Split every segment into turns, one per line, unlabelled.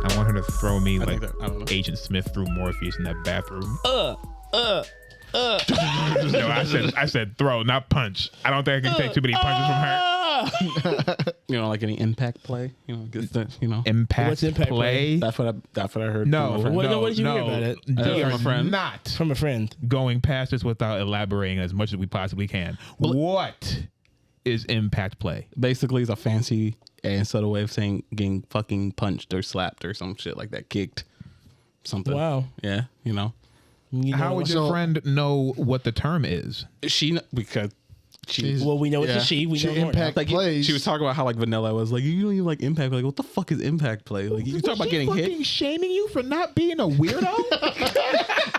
I want her to throw me like Agent Smith through Morpheus in that bathroom. No, I said throw, not punch. I don't think I can take too many punches from her.
You know, like any impact play. You know, get the,
impact.
What's impact
play?
That's what I heard.
No,
from my friend.
what did you hear about it?
We
From a friend.
not
From a friend.
going past this without elaborating as much as we possibly can. What is impact play?
Basically, it's a fancy and subtle way of saying getting fucking punched or slapped or some shit like that, kicked, something.
Wow.
Yeah,
How would your friend know what the term is?
Because she.
Well, we know it's a she. We know
impact
more now.
plays.
She was talking about how like vanilla was like, you don't even like impact. Like, what the fuck is impact play? Like, you talk about getting hit.
Shaming you for not being a weirdo.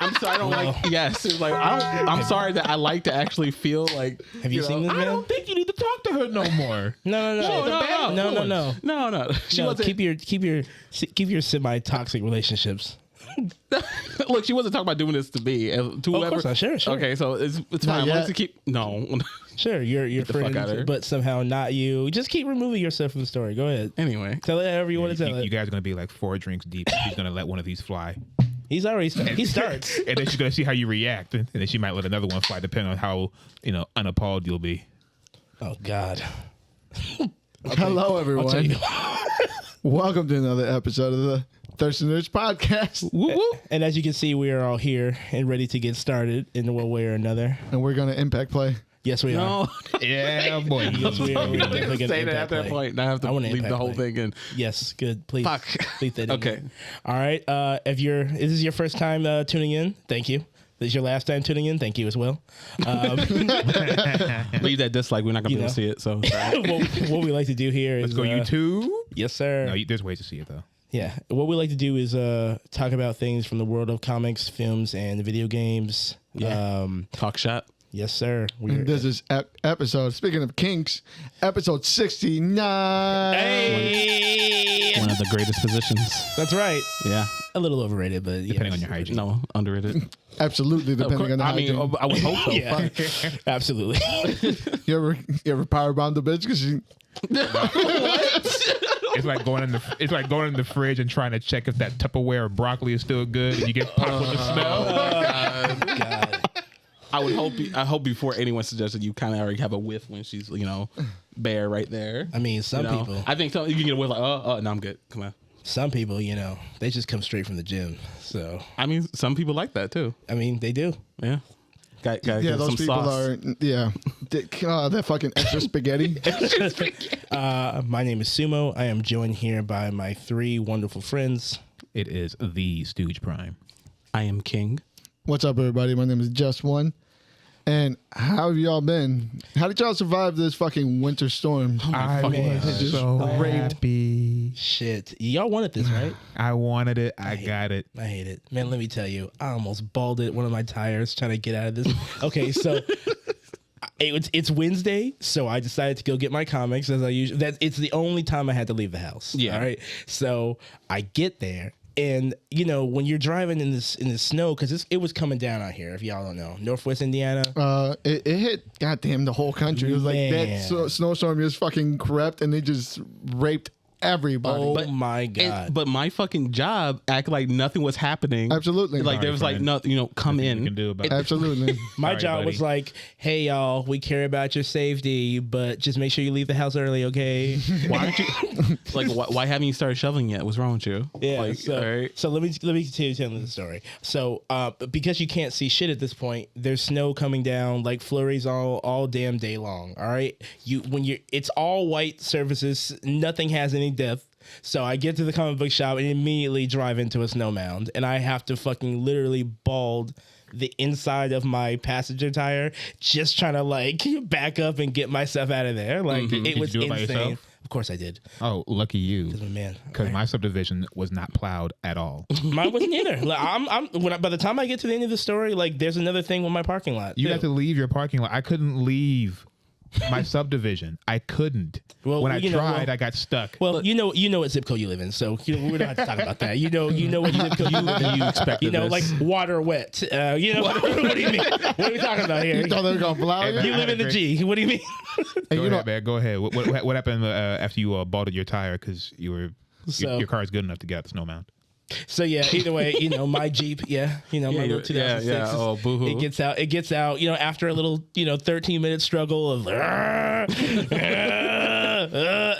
I'm sorry, I don't like. Yes, it's like I'm sorry that I like to actually feel like.
Have you seen this
I
man?
don't think you need to talk to her no more.
No.
She wasn't.
Keep your semi-toxic relationships.
Look, she wasn't talking about doing this to me. To whoever.
Of course not. Sure.
Okay, so it's fine.
yet.
Let's keep. No.
Sure, your
the fuck outta here.
friend, but somehow not you. Just keep removing yourself from the story. Go ahead.
Anyway,
Tell it however you want to tell
You
it.
guys are gonna be like 4 drinks deep. She's gonna let one of these fly.
He's already he starts.
And then she's gonna see how you react, and then she might let another one fly, depending on how unappalled you'll be.
Oh God.
Hello,
I'll tell
everyone.
you.
Welcome to another episode of the Thirsty Nerds podcast.
Woo woo.
And as you can see, we are all here and ready to get started in one way or another.
And we're going to impact play.
Yes, we are.
Yeah, boy.
Yes, we are. We're definitely gonna
say that
impact
at that
play.
point. Now I have to
wanna
leave
impact
the whole
play.
thing in.
Yes, good. Please.
Fuck.
Leave that in
Okay.
there. All right. If this is your first time tuning in, thank you. This is your last time tuning in, thank you as well.
Leave that dislike. We're not gonna be able to see it. So
what we like to do here is
Let's go YouTube.
Yes, sir.
No, there's ways to see it though.
Yeah. What we like to do is talk about things from the world of comics, films, and video games.
Yeah. Talk shop.
Yes, sir.
And this is episode, speaking of kinks, episode 69.
Hey!
One of the greatest positions.
That's right.
Yeah.
A little overrated, but
Depending on your hygiene.
No, underrated.
Absolutely, depending on the hygiene.
I would hope so.
yeah, absolutely.
You ever power bomb the bitch because she...
It's like going in the fridge and trying to check if that Tupperware or broccoli is still good, and you get popped with the smell.
God.
I hope before anyone suggested you kind of already have a whiff when she's bare right there.
I mean, some people.
I think you can get a whiff like no, I'm good. Come on.
Some people, they just come straight from the gym. So
I mean, some people like that too.
I mean, they do.
Yeah. Got
Yeah, those
some
people
sauce.
are... Yeah. That fucking extra spaghetti.
My name is Sumo. I am joined here by my 3 wonderful friends.
It is the Stooge Prime.
I am king.
What's up, everybody? My name is Just One. And how have y'all been? How did y'all survive this fucking winter storm?
I was so happy.
Shit, y'all wanted this, right?
I wanted it. I got it.
I hate it, man. Let me tell you, I almost balled one of my tires trying to get out of this. Okay, so it's Wednesday, so I decided to go get my comics as I usually. It's the only time I had to leave the house.
Yeah.
All right. So I get there. And when you're driving in this snow, because it was coming down out here, if y'all don't know, Northwest Indiana.
It hit goddamn the whole country. It was like that snowstorm just fucking crept and they just raped everybody.
Oh my God.
But my fucking job acted like nothing was happening.
Absolutely.
Like there was like nothing, come
Nothing
in.
you can do about it.
Absolutely.
My
Sorry,
job
buddy.
was like, hey, y'all, we care about your safety, but just make sure you leave the house early, okay?
Why aren't you why haven't you started shoveling yet? What's wrong with you?
Yeah.
Like,
So,
all right.
so let me continue telling the story. So because you can't see shit at this point, there's snow coming down, like flurries all damn day long. All right. It's all white surfaces, nothing has any depth. So I get to the comic book shop and immediately drive into a snow mound, and I have to fucking literally bald the inside of my passenger tire just trying to like back up and get myself out of there. Like it was
you do it by
insane.
yourself?
Of course I did.
Oh, lucky you.
Man,
Because my subdivision was not plowed at all.
mine wasn't either. Like, by the time I get to the end of the story, like there's another thing with my parking lot.
You
too.
have to leave your parking lot. I couldn't leave My subdivision. I couldn't.
Well,
when I
you know,
tried, I got stuck.
Well, you know what zip code you live in, so we don't have to talk about that. You know what zip code you live in.
You expected this.
like water or wet. What do you mean? What are we talking about here?
You thought they were gonna blow you?
You live in the G. What do you mean?
Go ahead, man. Go ahead. What happened after you balded your tire because your car's good enough to get out the snow mound?
So yeah, either way, my Jeep, my little 2006.
Yeah. Oh, boo-hoo.
It gets out. After a little, 13-minute struggle of.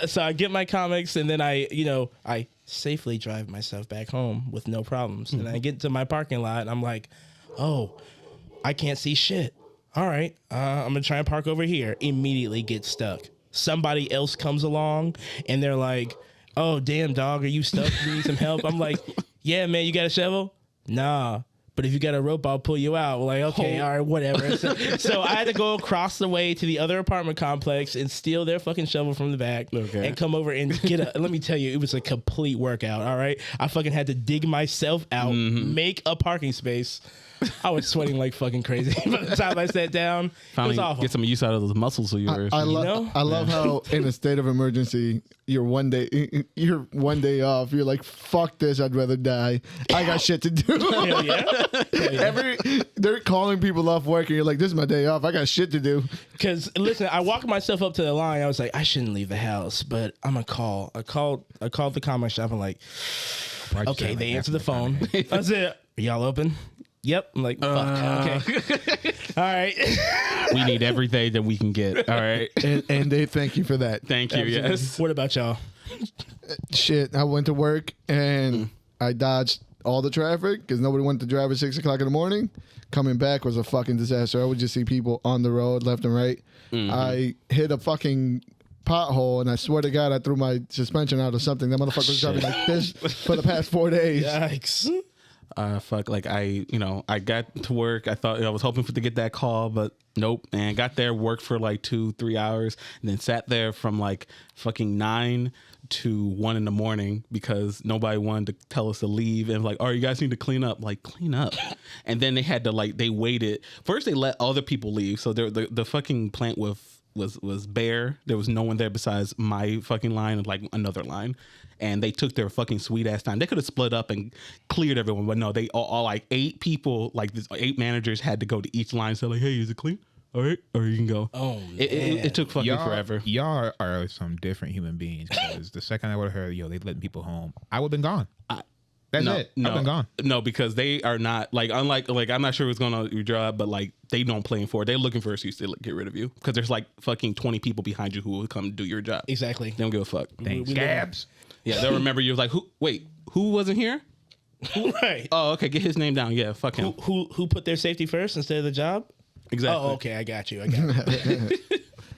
So I get my comics, and then I safely drive myself back home with no problems. And I get to my parking lot, and I'm like, oh, I can't see shit. All right, I'm gonna try and park over here. Immediately get stuck. Somebody else comes along, and they're like, oh, damn, dog, are you stuck? You need some help? I'm like, yeah, man, you got a shovel? Nah. But if you got a rope, I'll pull you out. We're like, okay, all right, whatever. So I had to go across the way to the other apartment complex and steal their fucking shovel from the back and come over and let me tell you, it was a complete workout, all right? I fucking had to dig myself out, make a parking space. I was sweating like fucking crazy by the time I sat down.
Finally,
it was awful.
get some use out of those muscles of yours.
I love how in a state of emergency, you're one day off. You're like, fuck this. I'd rather die. I got shit to do.
Hell yeah.
They're calling people off work, and you're like, this is my day off. I got shit to do.
Because listen, I walked myself up to the line. I was like, I shouldn't leave the house, but I'm gonna call. I called the comic shop. I'm like, okay, they answer the phone. I said, are y'all open? Yep. I'm like, fuck. Okay. All right.
We need everything that we can get. All right.
And they thank you for that.
Thank you.
Absolutely.
Yes.
What about y'all?
Shit, I went to work and I dodged all the traffic because nobody wanted to drive at 6 o'clock in the morning. Coming back was a fucking disaster. I would just see people on the road left and right. I hit a fucking pothole, and I swear to God, I threw my suspension out or something. That motherfucker was driving like this for the past 4 days.
Yikes.
I got to work. I thought I was hoping to get that call, but nope. And got there, worked for like 2-3 hours, and then sat there from like fucking 9 to 1 in the morning because nobody wanted to tell us to leave. And like, oh, you guys need to clean up. Like, clean up. And then they had to they waited. First, they let other people leave. So the fucking plant was bare. There was no one there besides my fucking line and like another line. And they took their fucking sweet ass time. They could have split up and cleared everyone, but no, they all like 8 people, like 8 managers had to go to each line. So like, hey, is it clean? All right, or you can go.
Oh, man.
It took fucking forever.
Y'all are some different human beings. Because the second I would have heard, they letting people home, I would have been gone. That's it. I've been gone.
No, because they are not unlike I'm not sure what's going on with your job, but like they don't play for it. They're looking for an excuse to get rid of you because there's like fucking 20 people behind you who will come do your job.
Exactly.
They don't give a fuck.
Thanks, scabs.
Yeah, they'll remember you. Like, who wasn't here?
Right.
Oh, okay. Get his name down. Yeah, fuck him.
Who put their safety first instead of the job?
Exactly.
Oh, okay. I got you.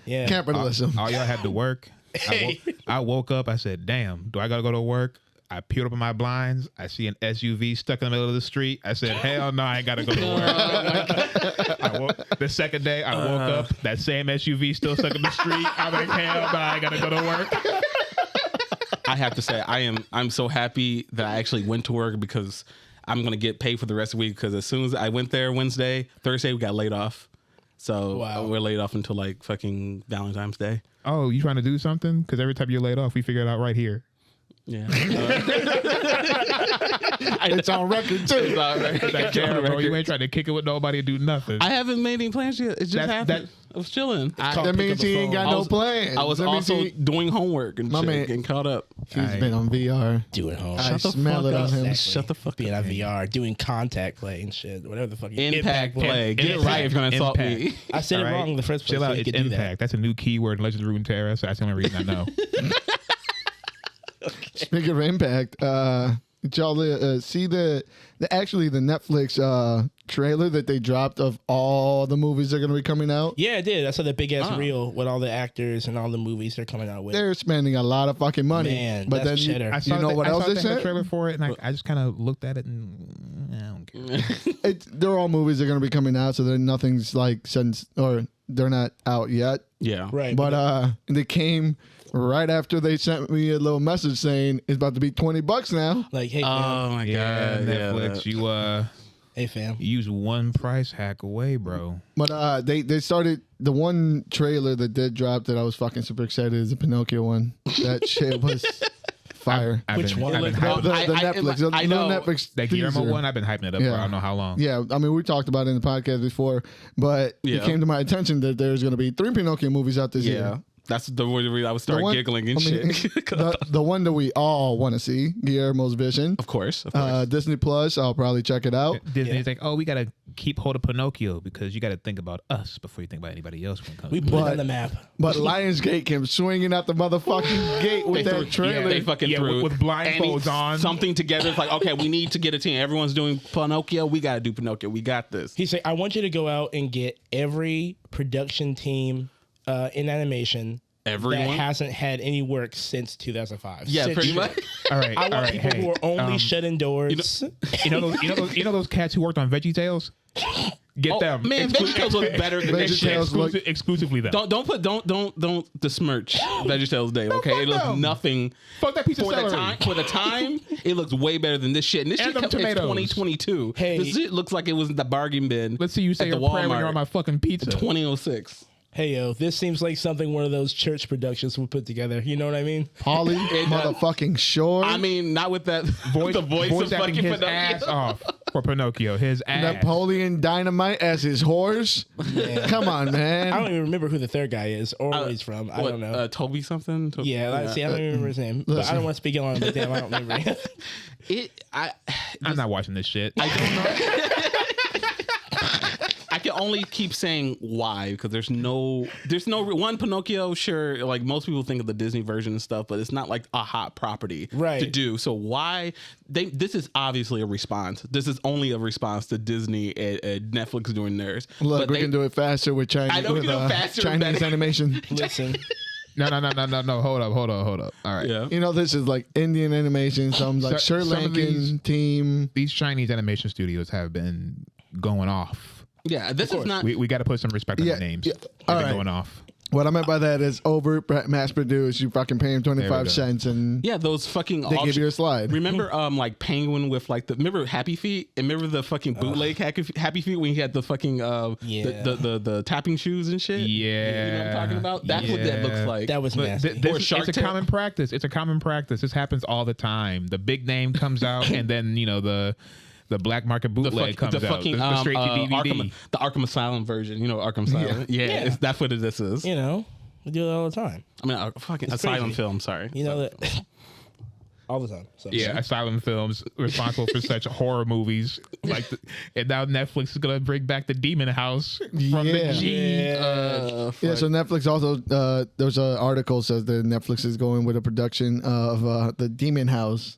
Yeah.
Capitalism.
All y'all had to work. I woke up. I said, damn, do I got to go to work? I peeled up my blinds. I see an SUV stuck in the middle of the street. I said, hell no, I ain't got to go to work. The second day, I woke up. That same SUV still stuck in the street. I'm like, hell no, I ain't got to go to work.
I have to say, I'm so happy that I actually went to work because I'm going to get paid for the rest of the week because as soon as I went there Thursday, we got laid off. So we're laid off until like fucking Valentine's Day.
Oh, you trying to do something? Because every time you're laid off, we figure it out right here.
Yeah.
It's on record too.
It's on record.
Like, damn, bro, you ain't trying to kick it with nobody and do nothing.
I haven't made any plans yet. It just happened. I was chilling.
That means he ain't got no plans.
I was also doing homework and shit, getting caught up.
He's been on VR.
Doing home.
I smell it on him.
Exactly.
Shut the fuck
Being
up.
on VR, doing contact play and shit, whatever the fuck.
Impact play. Get it right if you're gonna insult me.
I said it wrong in the first place.
Chill out.
So
It's
you could do
impact.
that.
That's a new keyword in Legends of Runeterra, so that's the only reason I know.
Speaking of impact, did y'all see the Netflix trailer that they dropped of all the movies that are going to be coming out?
Yeah, I did. I saw that big ass reel with all the actors and all the movies they're coming out with.
They're spending a lot of fucking money.
Man,
but
that's
then
cheddar.
you know what else they
said?
said?
The trailer for it, and I just kind of looked at it and I don't care.
They're all movies that are going to be coming out, so nothing's like since or they're not out yet.
Yeah.
Right.
But they came right after they sent me a little message saying it's about to be $20 now.
like, hey,
Oh my
Yeah,
god.
Netflix,
Hey, fam.
Use one price hack away, bro.
But they started the one trailer that did drop that I was fucking super excited is the Pinocchio one. That shit was fire.
Which one?
The Netflix, the little Netflix
That Guillermo
teaser.
one, I've been hyping it up for I don't know how long.
Yeah, I mean we talked about it in the podcast before, but it came to my attention that there's going to be 3 Pinocchio movies out this year.
That's the way I would start giggling and shit.
The one that we all want to see, Guillermo's vision.
Of course.
Disney Plus, I'll probably check it out.
Disney's like, oh, we got to keep hold of Pinocchio because you got to think about us before you think about anybody else when it comes
We put it on the map.
But Lionsgate came swinging out the motherfucking gate with that trailer.
They fucking threw
with blindfolds on.
something together. It's like, okay, we need to get a team. Everyone's doing Pinocchio. We got to do Pinocchio. We got this.
He's like, I want you to go out and get every production team in animation
Everyone
that hasn't had any work since 2005.
Yeah,
Since
pretty much.
All right,
I want people who are only shut indoors.
You know those cats who worked on VeggieTales? Get them.
Man, VeggieTales was better than this shit.
Exclusively them.
Don't besmirch VeggieTales Day. Okay, it looks nothing.
Fuck that piece of
For
celery.
the time, it looks way better than this shit. And this
And
shit
them
it's
tomatoes.
2022.
Hey.
This shit looks like it was in the bargain bin.
Let's see you say
at
a
the
prayer when you're on
Walmart.
my fucking pizza.
2006.
Hey, yo, this seems like something one of those church productions would put together. You know what I mean?
Polly motherfucking Shore.
I mean, not with that
Voice,
the voice of
acting
fucking
his
Pinocchio.
ass off for Pinocchio. His ass.
Napoleon Dynamite as his horse. Come on, man.
I don't even remember who the third guy is or where he's from. I don't know.
Toby something?
See, I don't even remember his name. But I don't want to speak it on, but damn, I don't remember.
I'm not watching this shit.
I don't know. I can only keep saying why because there's no one Pinocchio. Sure, like most people think of the Disney version and stuff, but it's not like a hot property to do. So why this is obviously a response. This is only a response to Disney and Netflix doing theirs.
Look,
but
we can do it faster with Chinese.
I know we can do it faster and
Chinese
better.
animation.
Listen,
No. Hold up. All right.
Yeah.
You know, this is like Indian animation. Some like Sri
some of these-
Lankan team.
These Chinese animation studios have been going off.
Yeah, this is not.
We got to put some respect on the names.
Yeah.
They've
All
been
right.
going off.
What I meant by that is over mass produced. You fucking pay them 25 cents and
Yeah, those fucking.
they give you a slide.
Remember, like Penguin with like remember Happy Feet? And remember the fucking bootleg Happy Feet when he had the fucking the tapping shoes and shit.
Yeah.
You know what I'm talking about? That's what that looks like.
that was
But
nasty.
Or Shark
it's a
Tale.
common practice. It's a common practice. This happens all the time. The big name comes out, and then the black market bootleg comes out. The straight to DVD.
The Arkham Asylum version. You know Arkham Asylum? Yeah. That's what this is.
You know, we do it all the time.
I mean, fucking
It's
Asylum
crazy.
film, sorry.
You know that all the time. So.
Yeah, Asylum Films responsible for such horror movies and now Netflix is gonna bring back the Demon House from the G.
Yeah, so Netflix also there's an article says that Netflix is going with a production of the Demon House.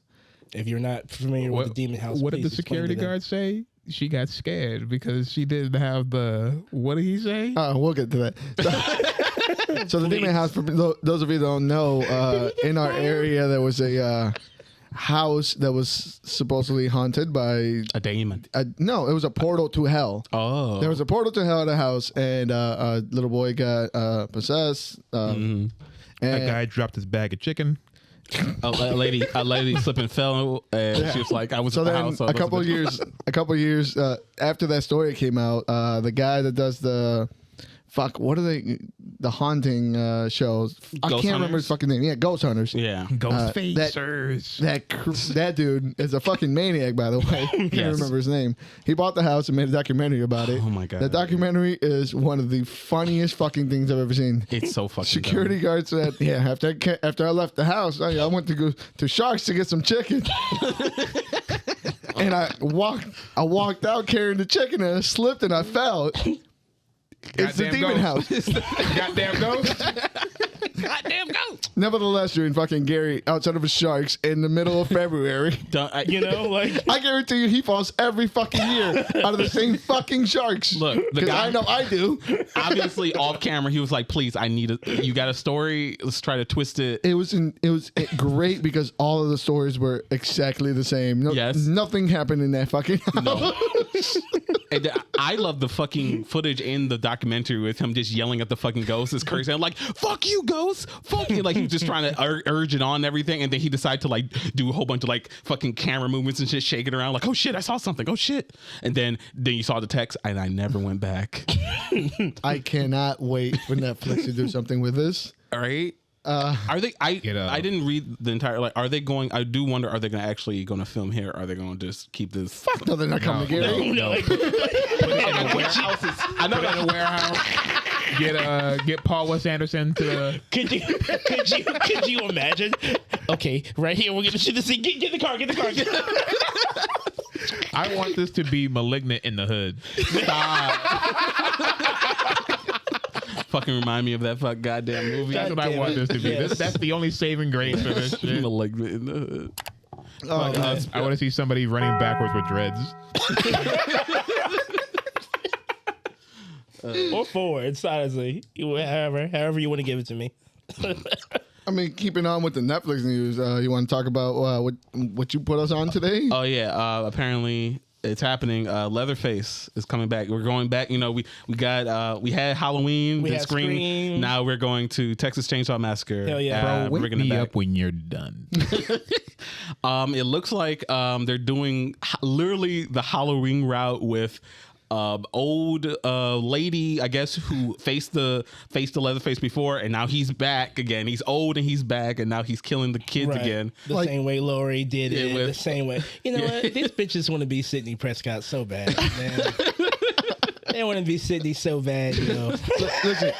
If you're not familiar with the Demon House,
What did the
please explain
security
to them.
guard say? She got scared because she didn't have the. What did he say?
We'll get to that. So the Demon House, for those of you that don't know, in our area there was a house that was supposedly haunted by
A demon.
no, it was a portal to hell.
Oh.
There was a portal to hell at a house, and a little boy got possessed. And
That guy dropped his bag of chicken.
A lady slipped and fell, and she was like, "I was
so
at the
then
house." So
a couple years after that story came out, the guy that does the what are they? The haunting shows. I
Ghost
can't remember his
Hunters?
fucking name. Yeah, Ghost Hunters.
Yeah.
Ghostfacers.
That dude is a fucking maniac, by the way. Can't remember his name. He bought the house and made a documentary about it.
Oh my God.
The documentary is one of the funniest fucking things I've ever seen.
It's so fucking
Security guard said, "Yeah, after I left the house, I went to go to Sharks to get some chicken." And I walked out carrying the chicken, and I slipped and I fell. It's the
Goddamn
Demon
ghost.
House.
Goddamn ghost.
Goddamn ghost.
Nevertheless, you're in fucking Gary outside of a Sharks in the middle of February.
You know, like
I guarantee you, he falls every fucking year out of the same fucking Sharks.
Look, the
'Cause
guy-
I know I do.
Obviously, off camera, he was like, "Please, I need you got a story? Let's try to twist it."
It was great because all of the stories were exactly the same.
Yes.
Nothing happened in that fucking house.
And I love the fucking footage in the documentary with him just yelling at the fucking ghost. It's crazy. I'm like, fuck you, ghost. Fuck you. Like, he was just trying to urge it on and everything. And then he decided to like do a whole bunch of like fucking camera movements and shit, shaking around like, oh shit, I saw something. Oh shit. And then you saw the text and I never went back.
I cannot wait for Netflix to do something with this.
All right. Are they? I didn't read the entire. Like, are they going? I do wonder. Are they going to actually going to film here? Or are they going to just keep this?
Fuck no, they're not coming to get it.
No.
Put it in a warehouse. I know, in a warehouse. Get Paul Wes Anderson to.
Could you imagine? Okay, right here we're gonna shoot the scene. Get in the car. Get the car.
I want this to be Malignant in the hood.
Fucking remind me of that goddamn movie.
That's what I want this to be.
Yes.
That's the only saving grace for this shit.
Malignant in the hood.
I want to see somebody running backwards with dreads.
Or forwards, honestly. However you want to give it to me.
I mean, keeping on with the Netflix news, you want to talk about what you put us on today?
Oh yeah, apparently it's happening. Leatherface is coming back. We're going back. You know, we had Halloween,
We
then
had
Scream.
Scream.
Now we're going to Texas Chainsaw Massacre.
Hell yeah.
Bro,
bringing
wake
it
me
back.
up when you're done.
It looks like they're doing literally the Halloween route with old lady, I guess, who faced the Leatherface before, and now he's back again. He's old and he's back, and now he's killing the kids
Right.
again.
The same way Lori did
Yeah,
it.
with-
The same way. You know what? These bitches want to be Sidney Prescott so bad, man. They want to be Sidney so bad, you know.
Listen,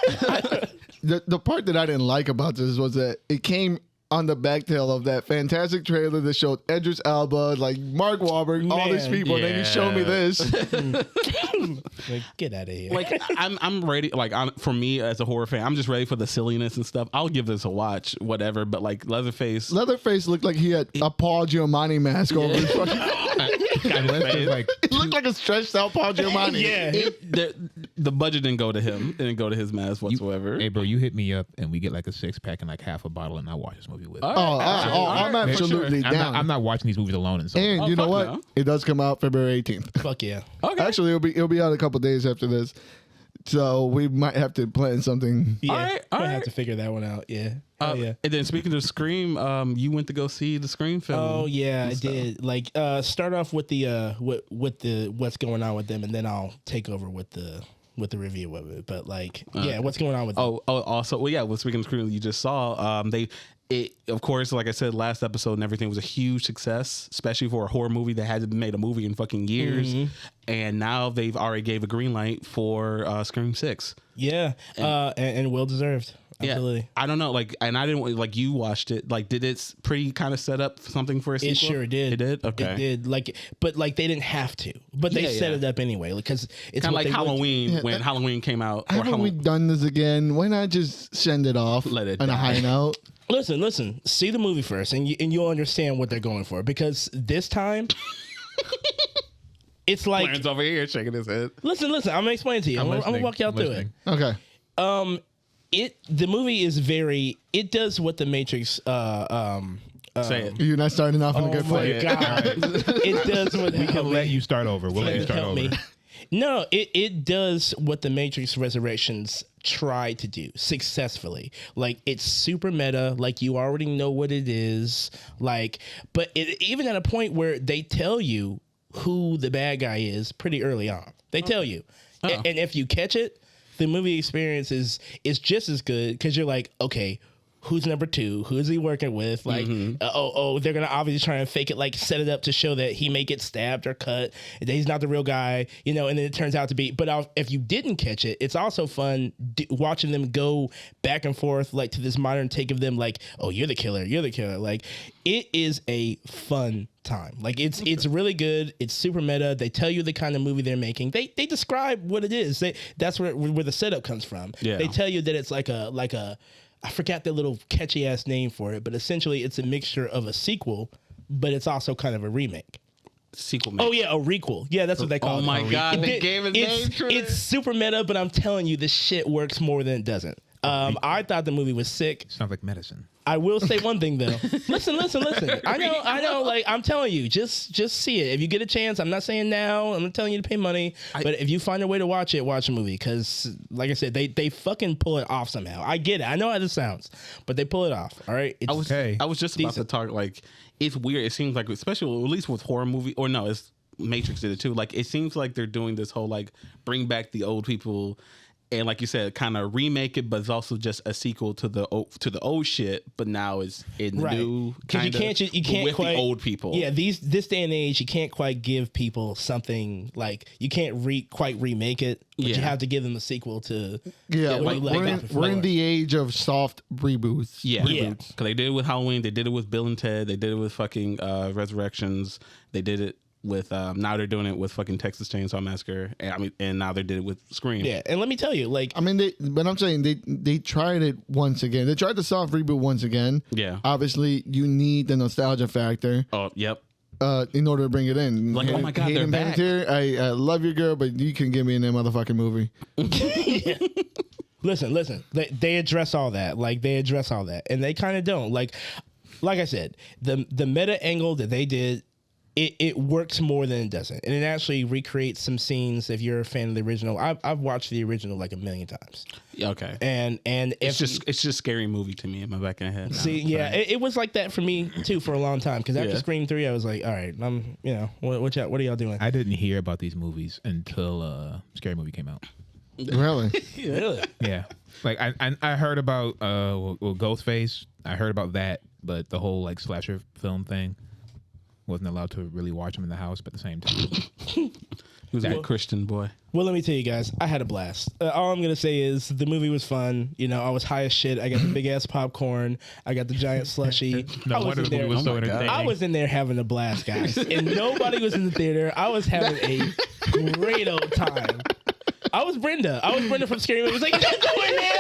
the part that I didn't like about this was that it came on the backtail of that fantastic trailer that showed Idris Elba, like Mark Wahlberg, all these
Man.
people. And then you show me this.
Like, get out of here.
Like I'm ready. Like for me as a horror fan, I'm just ready for the silliness and stuff. I'll give this a watch, whatever. But like Leatherface,
Leatherface looked like he had a Paul Giamatti mask over his fucking.
Like,
It looked like a stretched out Paul Giamatti.
yeah.
the budget didn't go to him. It didn't go to his mask whatsoever.
hey, bro, you hit me up and we get like a 6-pack and like half a bottle, and I watch this movie with. you.
I'm absolutely
I'm
down.
not watching these movies alone. And so
And you know
fuck
what?
no.
It does come out February 18th.
Fuck yeah.
Okay.
Actually, it'll be out a couple days after this, so we might have to plan something.
Yeah.
All right, all
I have
right.
to figure that one out. Yeah. Oh yeah.
And then speaking of Scream, you went to go see the Scream film.
Oh yeah, I
stuff.
did. Like start off with the what's going on with them, and then I'll take over with the review of it. But like, yeah, what's going on with them?
Also, well, yeah. Well, speaking of Scream, you just saw it. Of course, like I said last episode, and everything was a huge success, especially for a horror movie that hasn't made a movie in fucking years. And now they've already gave a green light for Scream 6.
Yeah, and well deserved. Absolutely.
Yeah, I don't know, like, and I didn't like you watched it. Like, did it pretty kind of set up something for a sequel?
It sure did.
It did. Okay.
It did. Like, but like they didn't have to, but they set it up anyway. Because it's
Kind of
what
like
they want.
Halloween when Halloween came out. Or
Haven't we done this again? Why not just send it off
Let it
on a
die.
high note?
Listen. See the movie first, and you'll understand what they're going for. Because this time, it's like
Clarence over here shaking his head.
listen. I'm gonna explain to you. I'm gonna walk y'all through it.
Okay.
The movie is it does what the Matrix
Say it.
You're not starting off on a good
oh my
foot.
God. It does what
we can let you start over. We'll let you start
help
over.
me. No, it does what the Matrix Resurrections tried to do successfully. Like, it's super meta, like you already know what it is. Like, but even at a point where they tell you who the bad guy is pretty early on. They tell you. And if you catch it, the movie experience is just as good because you're like, okay, who's number two? Who's he working with? Like, they're gonna obviously try and fake it, like set it up to show that he may get stabbed or cut, and that he's not the real guy, you know. And then it turns out to be. But if you didn't catch it, it's also fun watching them go back and forth, like to this modern take of them, like, oh, you're the killer, you're the killer. Like, it is a fun time. Like, it's really good. It's super meta. They tell you the kind of movie they're making. They describe what it is. That's where the setup comes from.
Yeah.
They tell you that it's like a I forgot the little catchy ass name for it, but essentially it's a mixture of a sequel, but it's also kind of a remake.
Sequel.
Oh yeah, a requel. Yeah, that's what they call it.
Oh my God, they gave it name to it.
It's super meta, but I'm telling you, this shit works more than it doesn't. I thought the movie was sick.
Sounds like medicine.
I will say one thing though. Listen. I know. Like I'm telling you, just see it if you get a chance. I'm not saying now. I'm not telling you to pay money, but if you find a way to watch it, watch a movie. Because, like I said, they fucking pull it off somehow. I get it. I know how this sounds, but they pull it off. All right. It's
I was just about to talk. Like, it's weird. It seems like, especially at least with horror movie, or no, it's Matrix did it too. Like, it seems like they're doing this whole like bring back the old people. And like you said, kind of remake it, but it's also just a sequel to the old shit. But now it's in the new kind of
you can't
with
quite,
the old people.
Yeah, this day and age, you can't quite give people something like you can't quite remake it, but you have to give them a sequel to.
Yeah, we're in the age of soft reboots.
Yeah, because they did it with Halloween, they did it with Bill and Ted, they did it with fucking Resurrections, they did it with now they're doing it with fucking Texas Chainsaw Massacre, and now they did it with Scream.
Yeah, and let me tell you, like,
I mean, but I'm saying they tried it once again. They tried the soft reboot once again.
Yeah,
obviously you need the nostalgia factor.
Oh, yep.
In order to bring it in,
like, oh my god, they're back.
Panther, I love your girl, but you can get me in that motherfucking movie.
Yeah. Listen. They address all that. Like, they address all that, and they kind of don't. Like I said, the meta angle that they did. It works more than it doesn't, and it actually recreates some scenes. If you're a fan of the original, I've watched the original like 1,000,000 times.
Okay,
and
it's just scary movie to me in my back of the head.
See, it was like that for me too for a long time. Because after Scream 3, I was like, all right, what are y'all doing?
I didn't hear about these movies until Scary Movie came out.
Really?
Really?
Yeah. Like I heard about Ghostface. I heard about that, but the whole like slasher film thing. Wasn't allowed to really watch him in the house, but at the same time.
Who's that Christian boy?
Well, let me tell you guys, I had a blast. All I'm going to say is the movie was fun. You know, I was high as shit. I got the big ass popcorn. I got the giant slushie.
No wonder the movie was so entertaining.
I was in there having a blast, guys. And nobody was in the theater. I was having a great old time. I was Brenda from Scary Movie. I was like, don't go in there.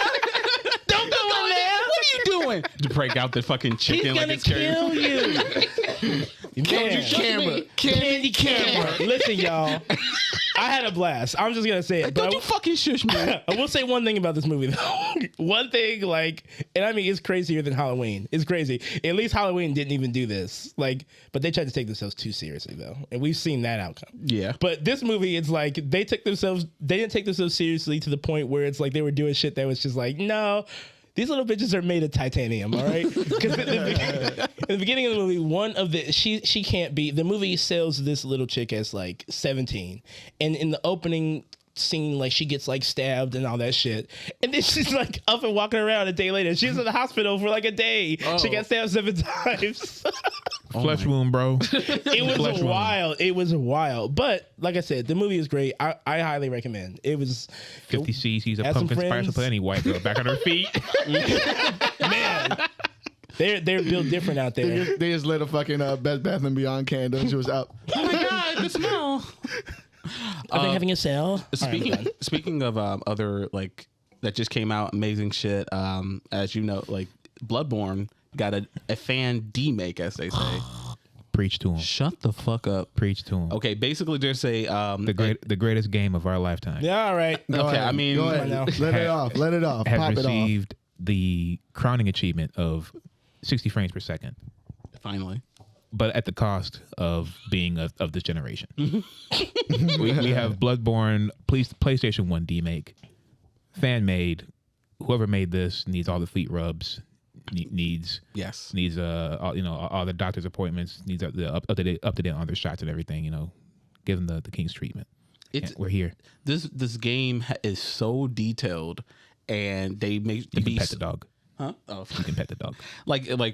Don't go in there.
What are you doing? To break out the fucking chicken like it's
He's gonna kill you. Candy camera. Listen, y'all. I had a blast. I'm just gonna say it.
Don't you fucking shush me.
I will say one thing about this movie though. One thing, like, and I mean, it's crazier than Halloween. It's crazy. At least Halloween didn't even do this. Like, but they tried to take themselves too seriously though, and we've seen that outcome.
Yeah.
But this movie, it's like they didn't take themselves seriously to the point where it's like they were doing shit that was just like, no. These little bitches are made of titanium, all right? Because in the beginning of the movie, she can't be. The movie sells this little chick as like 17, and in the opening scene, like she gets like stabbed and all that shit, and then she's like up and walking around a day later. She was in the hospital for like a day. Oh. She got stabbed 7 times.
Flesh wound, bro.
It was wild. It was wild. But like I said, the movie is great. I highly recommend. It was
50 cc's of pumpkin spice to put any white girl back on her feet.
Man. They're built different out there.
They just lit a fucking Bed Bath & Beyond candle and she was out.
Oh my god, the smell.
Are they having a sale?
Speaking of other like that just came out, amazing shit. As you know, like Bloodborne got a fan demake, as they say.
Preach to him.
Shut the fuck up.
Preach to him.
Okay, basically there's a
the greatest game of our lifetime.
Yeah, all right.
Go
okay,
ahead.
I mean,
go ahead. Let it off.
Has
Pop it off.
received the crowning achievement of 60 frames per second.
Finally.
But at the cost of being of this generation. we have Bloodborne, PlayStation 1 demake, fan made. Whoever made this needs all the feet rubs, needs all the doctor's appointments, needs the up to date on their shots and everything. You know, give them the king's treatment. We're here.
This game is so detailed, and they make
you can pet the dog.
Huh? Oh,
you can pet the dog.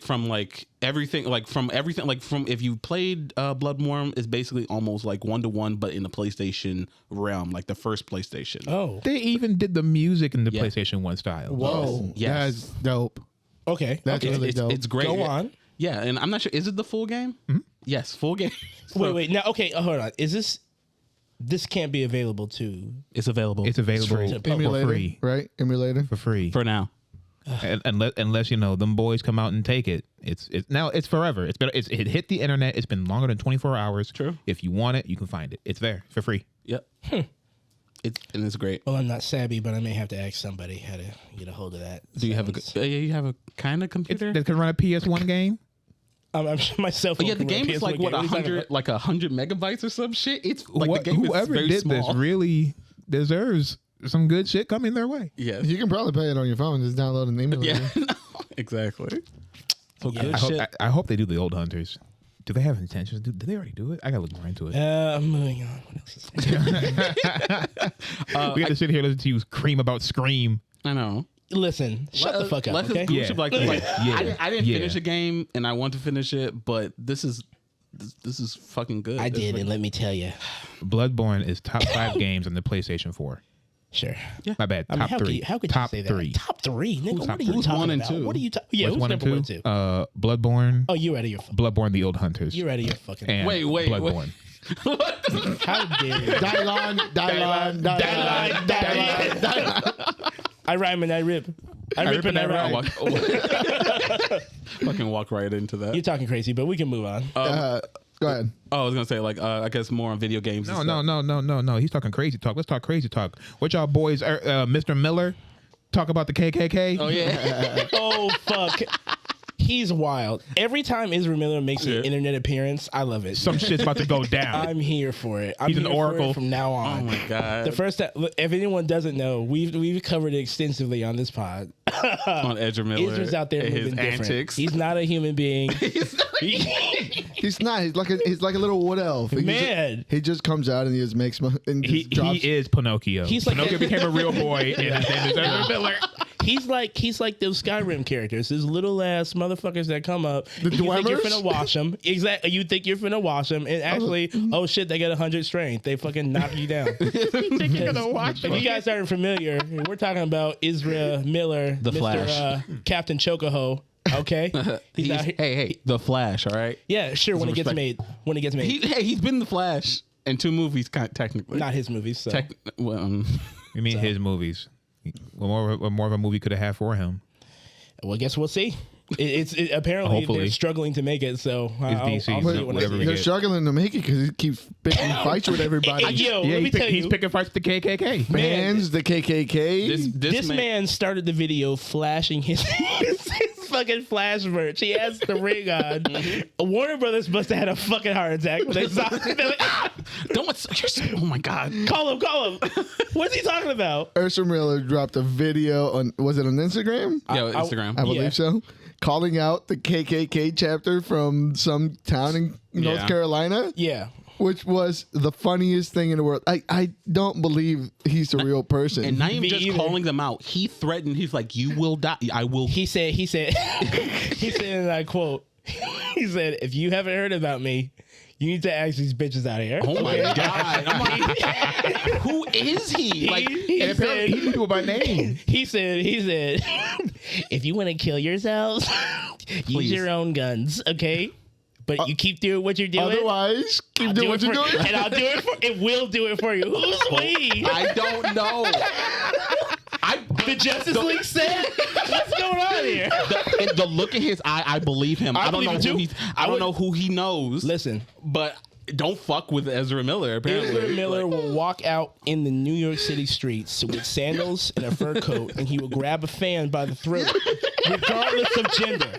From everything if you played Bloodborne, it's basically almost like 1-to-1, but in the PlayStation realm, like the first PlayStation.
Oh,
they even did the music in the PlayStation 1 style.
Whoa,
yes,
that's dope.
Okay,
that's really dope.
It's great.
Go on.
Yeah, and I'm not sure. Is it the full game? Mm-hmm. Yes, full game.
Wait. Now, okay, hold on. Is this? This can't be available to.
It's available.
It's available
Emulator,
for free,
right? Emulator
for free
for now.
Unless them boys come out and take it, it's forever. It hit the internet. It's been longer than 24 hours.
True.
If you want it, you can find it. It's there for free.
Yep. It's great.
Well, I'm not savvy, but I may have to ask somebody how to get a hold of that.
Do you have you have a kind of computer?
That can run a PS1 game.
I'm sure myself.
Oh, yeah, the game is like what 100 megabytes or some shit. It's like the game
whoever
is very
did
small.
this really deserves some good shit coming their way.
Yeah,
You can probably play it on your phone. Just download an emulator.
yeah, exactly. So good
I
shit.
hope they do the old Hunters. Do they have intentions? Did they already do it? I gotta look more into it.
Moving on. What else is there?
We got to sit here and listen to you scream about Scream.
I know.
Listen, shut the fuck up,
Let's
okay?
just like this. Like,
Yeah.
I didn't
Yeah.
finish a game and I want to finish it, but this is fucking good.
I
This is
did,
like-
and let me tell you.
Bloodborne is top 5 games on the PlayStation 4.
Sure.
My bad.
I mean,
Top 3.
how could
top
you say
3.
that? Top 3? Nigga, what are you
who's
talking
1 and
about?
2?
What are you talking? Yeah,
What's
who's
1 and
number
2?
1, 2?
Bloodborne.
Oh, you're out of your
Bloodborne: The Old Hunters.
You're out of your fucking
And
Wait.
Bloodborne.
How dare you?
Dylon.
I rhyme and I rip. I rip and I rhyme.
Fucking walk right into that.
You're talking crazy, but we can move on.
Go ahead.
I was gonna say like I guess more on video games. and
No.
stuff.
He's talking crazy talk. Let's talk crazy talk. What y'all boys, Mr. Miller, talk about the KKK?
Oh yeah.
Oh, fuck. He's wild. Every time Ezra Miller makes an internet appearance, I love it.
Some shit's about to go down.
I'm here for it. I'm
He's an
here for
oracle.
it from now on.
Oh my god.
The first time, look, if anyone doesn't know, we've covered it extensively on this pod.
on Ezra Miller.
Ezra's out there
and
moving
his
different.
antics.
He's not a human being.
He's not. He's like a little wood elf.
Man.
He just comes out and he just makes and
He
just drops.
is Pinocchio.
He's like-
Pinocchio became a real boy, and his name is Ezra Miller.
He's like those Skyrim characters, those little ass motherfuckers that come up.
The
you think you're
Dwellers?
finna wash them. Exactly. You think you're finna wash them, and actually, oh shit, they got 100 strength. They fucking knock you down.
Think you're gonna watch
If you guys aren't familiar, we're talking about Ezra Miller,
The
Mr.
Flash.
Captain Chocoho. Okay, he's out here.
hey, The Flash. All right.
Yeah, sure. When it gets
respect.
made,
He's been in The Flash in 2 movies, technically.
not his movies. So.
You mean his movies? What more of a movie could have had for him?
Well, I guess we'll see. It's apparently
Hopefully.
they're struggling to make it. So I'll
DC,
see
so
when I
whatever
see
we
it.
They're
get.
struggling to make it because he keeps picking fights with everybody.
Yo,
Yeah,
let me tell
he's
you.
picking fights with the KKK.
Bans the KKK.
This man started the video flashing his fucking Flash merch. He has the ring on. Warner Brothers must have had a fucking heart attack when they saw it. They're like, "Ah,
Oh my god.
call him. What's he talking about?
Erza Miller dropped a video on, was it on Instagram?
Yeah, Instagram.
I believe so. Calling out the KKK chapter from some town in North
Yeah.
Carolina,
Yeah.
which was the funniest thing in the world. I don't believe he's a real person.
And not even
Me
just
either.
calling them out. He threatened. He's like, "You will die. I will."
He said, he said, and I quote, he said, if you haven't heard about me, you need to ask these bitches out here.
Oh my god! I'm like, who is he? Like,
he
And apparently
said,
he knew people by name.
he said, if you want to kill yourselves, use
Please.
your own guns, okay? But you keep doing what you're doing.
Otherwise, keep
I'll
doing
do
what
it
you're
for-
doing.
and I'll do it for. It will do it for you. Who's we?
I don't know.
The Justice League said. What's going on here?
The look in his eye, I believe him. I don't
believe
know
it
who
too.
he's. I don't know who he knows.
Listen,
But don't fuck with Ezra Miller. Apparently,
Ezra Miller will walk out in the New York City streets with sandals and a fur coat, and he will grab a fan by the throat, regardless of gender.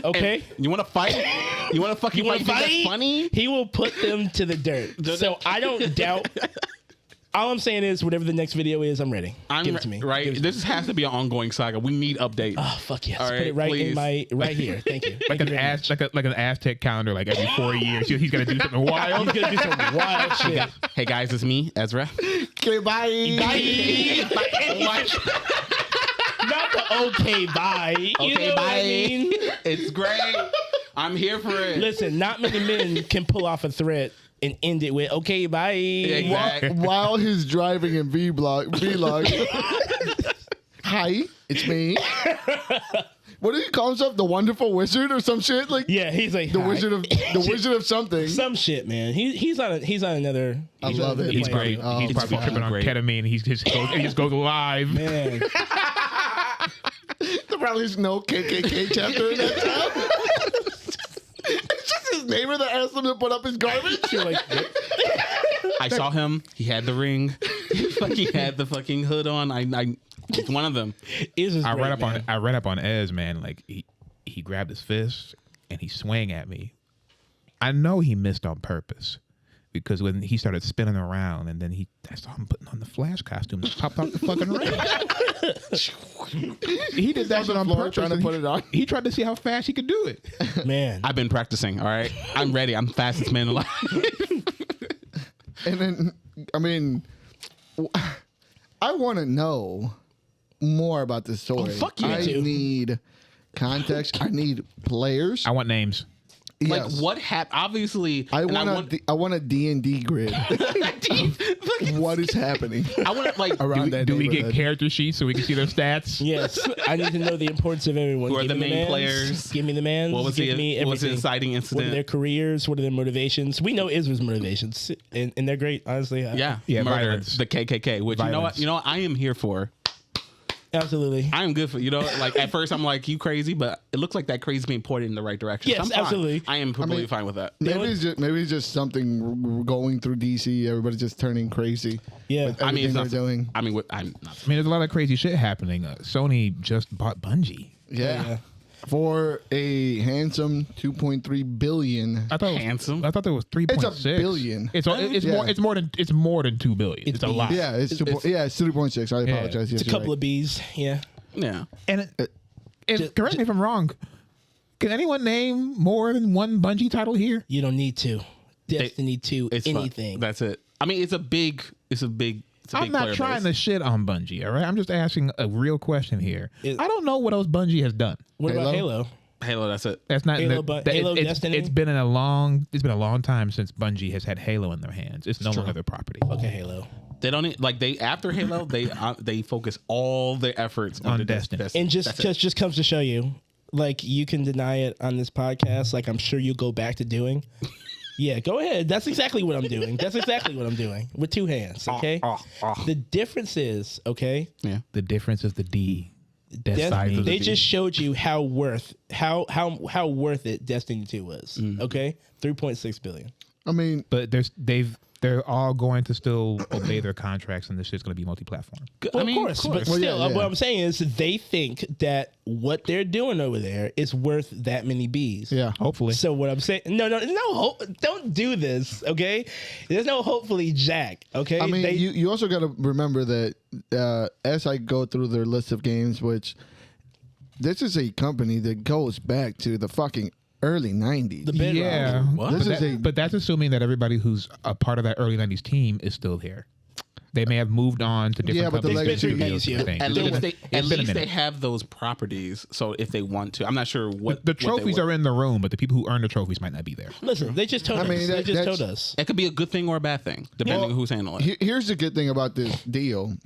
Okay.
You want to fight? You want to fucking
You want
fight?
to
You think
fight?
that's funny?
He will put them to the dirt. So I don't doubt. All I'm saying is, whatever the next video is, I'm ready. Give it to me.
Right?
Give it to me.
This has to be an ongoing saga. We need updates.
Oh fuck yes!
All
Put
right,
it right
please.
in my right here. Thank you.
Like an like an Aztec calendar, like every 4 years, he's gonna do something wild.
He's gonna do some wild shit.
Hey guys, it's me, Ezra.
Okay, bye.
Not the okay bye. You
Okay,
know
bye.
what I mean?
It's great. I'm here for it.
Listen, not many men can pull off a threat and end it with okay bye.
Exactly.
While he's driving in vlog. Hi, it's me. What did he call himself? The Wonderful Wizard or some shit? Like
Yeah, he's like
the
"Hi."
wizard of something.
some shit, man. He's on another.
I
he's
love
on
it.
another
He's
plane.
probably, he's
it's
probably
fucking
tripping on
great.
ketamine. He just goes live.
Man,
There probably is no KKK chapter in that town. It's just his neighbor that asked him to put up his garbage.
you're like,
I saw him. He had the ring. fucking had the fucking hood on. I it's one of them.
I read up on Ez, man. Like he grabbed his fist and he swang at me. I know he missed on purpose because when he started spinning around and then I saw him putting on the Flash costume that popped out the fucking ring. He did that shit on purpose.
Trying to put it on.
He tried to see how fast he could do it.
Man,
I've been practicing. All right, I'm ready. I'm the fastest man alive.
And then, I mean, I want to know more about this story.
Fuck you,
I
too.
need context. I need players.
I want names.
Like
Yes.
what happened? Obviously,
I
and
want a D&D grid. What is happening
I want to like.
around that
Do we get
neighborhood?
character sheets so we can see their stats?
yes, I need to know the importance of everyone.
Who are
Give
the
me
main
mans,
players?
Give me the man.
What was
give me
the
everything.
inciting
What are
incident?
their careers? What are their motivations? We know Israel's motivations, and they're great. Honestly,
Yeah,
Yeah,
murder,
violence.
the KKK. Which
Violence.
you know what I am here for.
absolutely.
I am good for like at first I'm like you crazy, but it looks like that crazy being pointed in the right direction.
Yes,
So I'm fine.
absolutely.
I am completely fine with that.
Maybe it's just something going through DC. Everybody's just turning crazy.
Yeah.
with
I mean,
everything
it's
they're
not,
doing.
I mean, I'm not.
I mean, there's a lot of crazy shit happening. Sony just bought Bungie.
Yeah. For a handsome 2.3 billion.
I thought
Handsome.
I thought there was 3.6.
It's a billion.
It's
Yeah.
more than 2 billion. It's a lot.
Yeah, it's 3.6. I apologize.
It's a couple of B's. Yeah.
Yeah.
And correct me if I'm wrong. Can anyone name more than one Bungie title here?
You don't need to. Destiny 2,
It's fun.
anything.
That's it. I mean, it's a big
I'm not
player
trying
base.
to shit on Bungie, all right? I'm just asking a real question here.
It-
I don't know what else Bungie has done.
What about
Halo?
Halo?
Halo. That's it.
That's not
Halo, but Halo Destiny?
It's been a long time since Bungie has had Halo in their hands. It's no longer their property.
Okay, Halo.
They don't need, like after Halo they focus all their efforts
On
the
Destiny.
And
That's it.
just comes to show you, like, you can deny it on this podcast, like I'm sure you'll go back to doing. Yeah, go ahead. That's exactly what I'm doing. That's exactly what I'm doing with two hands. Okay. The difference is, okay,
Yeah.
The difference is the D.
they
Destiny.
just showed you how worth it Destiny 2 was. Okay, 3.6 billion.
I mean,
But they're all going to still obey their contracts, and this shit's going to be multi-platform.
Well,
I mean,
of course, but
Well,
still,
yeah, yeah.
what I'm saying is they think that what they're doing over there is worth that many B's.
yeah.
Hopefully.
So what I'm saying, no, don't do this, okay? There's no hopefully Jack, okay?
I mean, you also got to remember that as I go through their list of games, which this is a company that goes back to the fucking early 90s.
The Bedrock.
Yeah.
What?
But,
This is a-
but that's assuming that everybody who's a part of that early 90s team is still here. They may have moved on to different
Yeah, but the
companies.
legacy-
and studios and
At
things.
At
It's
least
been-
they
it's been a minute.
they have those properties. So if they want to, I'm not sure what
The trophies are in the room, but the people who earn the trophies might not be there.
Listen, they just told
I mean,
us.
that-
They just
that's-
told us.
It could be a good thing or a bad thing, depending on who's handling it.
Here's the good thing about this deal.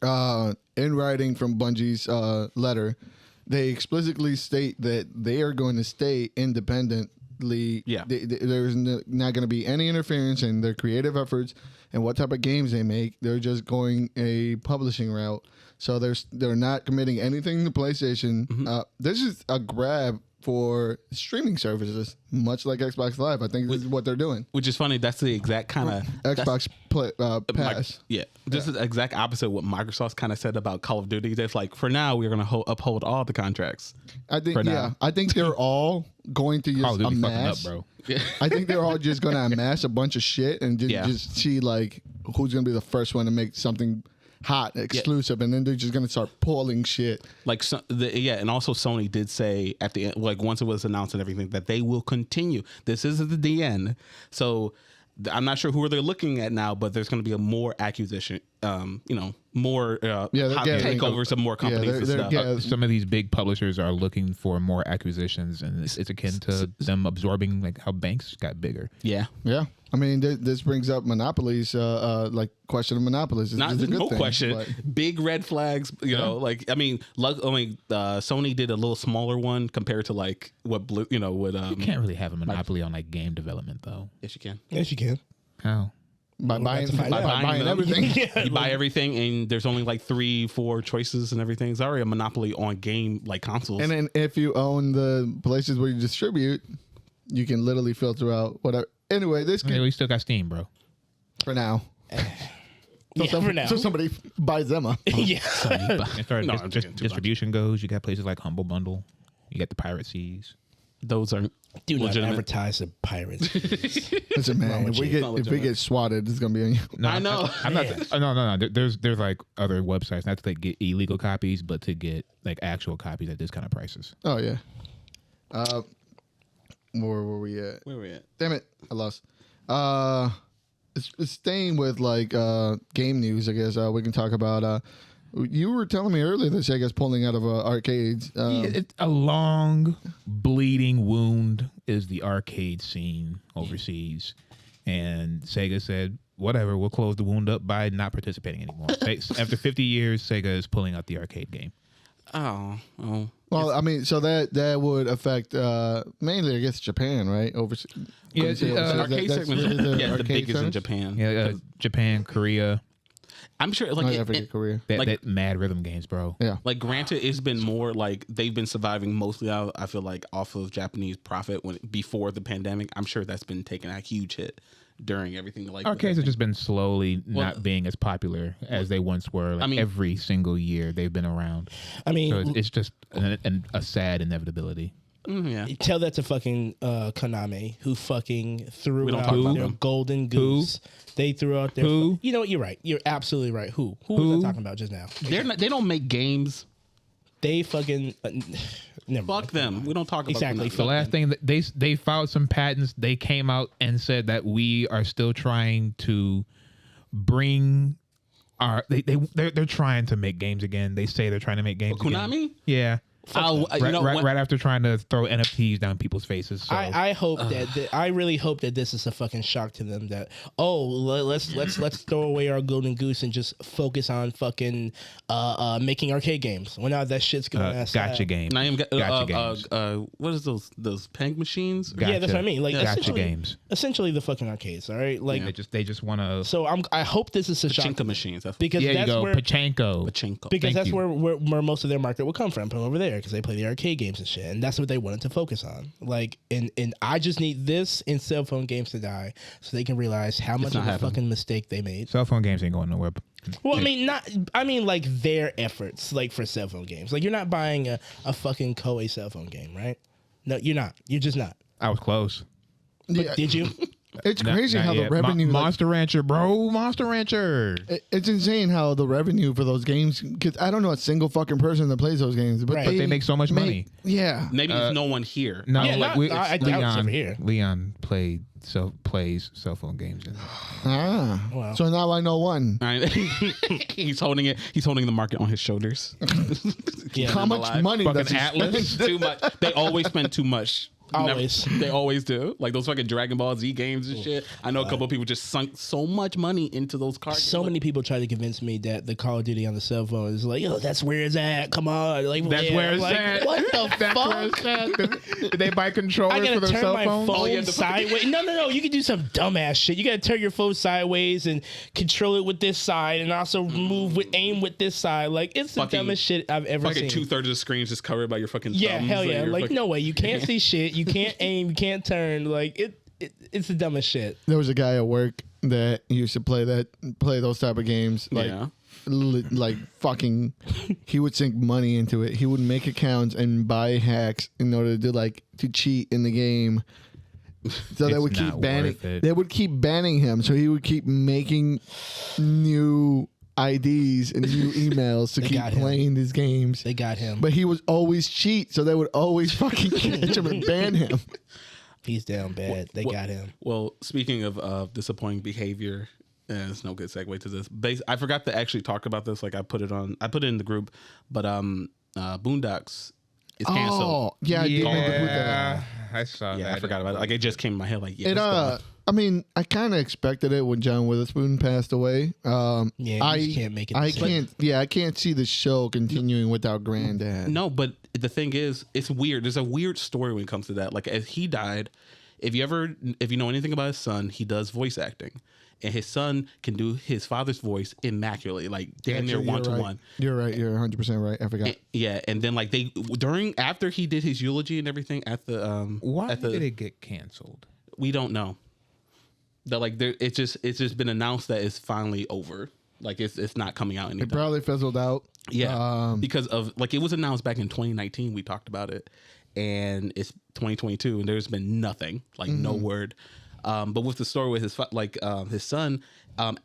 In writing from Bungie's letter, they explicitly state that they are going to stay independently.
Yeah.
There's not going to be any interference in their creative efforts and what type of games they make. They're just going a publishing route. So they're not committing anything to PlayStation. This is a grab for streaming services, much like Xbox Live. I think this is what they're doing.
Which is funny. That's the exact kind of
Xbox Pass.
Yeah, this is the exact opposite of what Microsoft kind of said about Call of Duty. That's like, for now, we're going to uphold all the contracts.
I think,
for now.
yeah, I think they're all going to
Call
just
of Duty fucking up,
amass.
bro.
I think they're all just going to amass a bunch of shit and
Yeah.
just see like who's going to be the first one to make something hot, exclusive, and then they're just going to start pulling shit.
Like, and also Sony did say at the end, like once it was announced and everything, that they will continue. This isn't the end. So I'm not sure who they're looking at now, but there's going to be a more acquisition, more
they're
hot
gathering-
takeovers of more companies and
they're
stuff.
gathering-
Some of these big publishers are looking for more acquisitions, and it's akin to them absorbing like how banks got bigger.
Yeah.
Yeah. I mean, this brings up monopolies, like question of monopolies. It's
Not
a good
no
thing,
question.
but-
Big red flags. You know, like I mean, Sony did a little smaller one compared to like what Blue. You
Can't really have a monopoly on like game development though.
yes, you can.
Yes, you can.
How?
by buying,
to find
by
out.
buying
them.
everything.
You buy everything, and there's only like 3-4 choices and everything. It's already a monopoly on game like consoles.
And then if you own the places where you distribute, you can literally filter out whatever. Anyway, this
Hey,
can,
we still got Steam, bro.
for now.
for now.
So somebody buys them up.
Yeah.
As far as
No, I'm joking, too
distribution goes, you got places like Humble Bundle. You got the Pirate Seas.
Those are
Do not
legitimate.
advertise the pirates.
Listen, man, if we get swatted, it's gonna be on you.
No,
I know.
I'm not. No. There's like other websites, not to like get illegal copies, but to get like actual copies at discounted prices.
Oh yeah. Where were we at?
Where we at?
Damn it, I lost. It's staying with like game news. I guess we can talk about. You were telling me earlier that Sega's pulling out of arcades.
It's a long bleeding wound is the arcade scene overseas, and Sega said, "Whatever, we'll close the wound up by not participating anymore." After 50 years, Sega is pulling out the arcade game.
Oh.
Well, I mean, so that would affect mainly, I guess, Japan, right? Overseas.
Yeah,
Arcade segment. Yeah, the biggest in Japan.
Yeah, Japan, Korea,
I'm sure. Like,
I forget Korea.
that mad rhythm games, bro.
Yeah.
like granted, it's been more like they've been surviving mostly. I feel like off of Japanese profit before the pandemic. I'm sure that's been taking a huge hit during everything. Like
Arcades have just been slowly not being as popular as they once were. Like,
I mean-
every single year they've been around.
I mean,
So it's just a sad inevitability.
yeah.
tell that to fucking Konami, who fucking threw
don't
out
talk about
their
them.
golden goose. They threw out their.
Who?
You know what? You're right. You're absolutely right. Who was I talking about just now?
They don't make games.
They fucking. Never
Fuck
mind.
them. We don't talk about
Exactly.
them.
The last thing that they filed some patents. They came out and said that we are still trying to bring our. They're trying to make games again. They say they're trying to make games.
Konami?
Again. Yeah. Right after trying to throw NFTs down people's faces. So.
I hope that I really hope that this is a fucking shock to them. That let's throw away our golden goose and just focus on fucking making arcade games. Well, now that shit's going ass.
Gotcha game.
Gotcha
games.
What is those peg machines?
Gotcha.
Yeah, that's what I mean. Like
Gotcha
essentially,
games.
essentially the fucking arcades. All right, like
They just want to.
so. I hope this is a shock
Pachinko machines. That's
because
Yeah, you
that's
go.
where
Pachinko.
Pachinko.
because
Thank
that's
you.
where most of their market would come from over there because they play the arcade games and shit, and that's what they wanted to focus on. Like, and I just need this in cell phone games to die so they can realize how much
not
of a
happening.
fucking mistake they made.
Cell phone games ain't going nowhere.
Well, I mean like their efforts, like for cell phone games. Like you're not buying a fucking Koei cell phone game, right? No, you're not. You're just not.
I was close.
Yeah.
Did you?
It's crazy
Not
how the
yet.
revenue.
Monster Rancher, bro. Monster Rancher.
It's insane how the revenue for those games. Because I don't know a single fucking person that plays those games, but,
Right. But
they make so much money.
Yeah.
Maybe there's no one here.
No,
Yeah,
like
I doubt it's over here.
Leon plays cell phone games.
Ah.
Wow.
So now I know one.
Right? He's holding it. He's holding the market on his shoulders.
Yeah.
How much
alive.
money does
Fucking
he
Atlas.
spend?
Too much. They always spend too much.
Always.
They always do. Like those fucking Dragon Ball Z games and shit. I know a couple of people just sunk so much money into those cards.
So many people try to convince me that the Call of Duty on the cell phone is like, yo, that's where it's at. Come on, like
That's
yeah.
where it's
like,
at.
What the
That's where
fuck?
it's at. Did they buy controllers
I
for
gotta
their
turn
cell
my
phone?
phone
you have to fucking-
sideways. No. You can do some dumbass shit. You gotta turn your phone sideways and control it with this side, and also aim with this side. Like it's the
Fucking-
dumbest shit I've ever
Fucking
seen.
2/3 of the screen is just covered by your fucking
Yeah,
thumbs
hell
and
yeah.
your
Like
fucking-
no way. You can't see shit. You can't aim. You can't turn. Like it's the dumbest shit.
There was a guy at work that used to play those type of games. Like,
Yeah.
like fucking, he would sink money into it. He would make accounts and buy hacks in order to cheat in the game. So they
It's
would keep
not
banning.
worth it.
They would keep banning him. So he would keep making new IDs and new emails to keep
got him.
playing these games.
They got him.
But he was always cheat, so they would always fucking catch him and ban him.
He's down bad. They got him.
Well, speaking of disappointing behavior, it's no good segue to this. I forgot to actually talk about this. Like I put it in the group, but Boondocks is canceled.
Oh, yeah, I did mean to put that.
Yeah, I saw
Yeah,
that.
I forgot about it. Like it just came in my head. Like yeah,
It
it's gone.
I mean, I kind of expected it when John Witherspoon passed away.
Yeah, you
I
just can't make it.
I
the same.
can't. Yeah, I can't see the show continuing without Granddad.
No, but the thing is, it's weird. There's a weird story when it comes to that. Like, as he died, if you know anything about his son, he does voice acting, and his son can do his father's voice immaculately, like damn near
Actually,
one to
right.
one.
You're right. You're 100% right. I forgot.
Yeah, and then like after he did his eulogy and everything at the
Why did it get canceled?
we don't know. That like it's just been announced that it's finally over. Like it's not coming out anytime.
It probably fizzled out.
Yeah, because of like it was announced back in 2019. We talked about it, and it's 2022, and there's been nothing, like no word. But with the story with his son,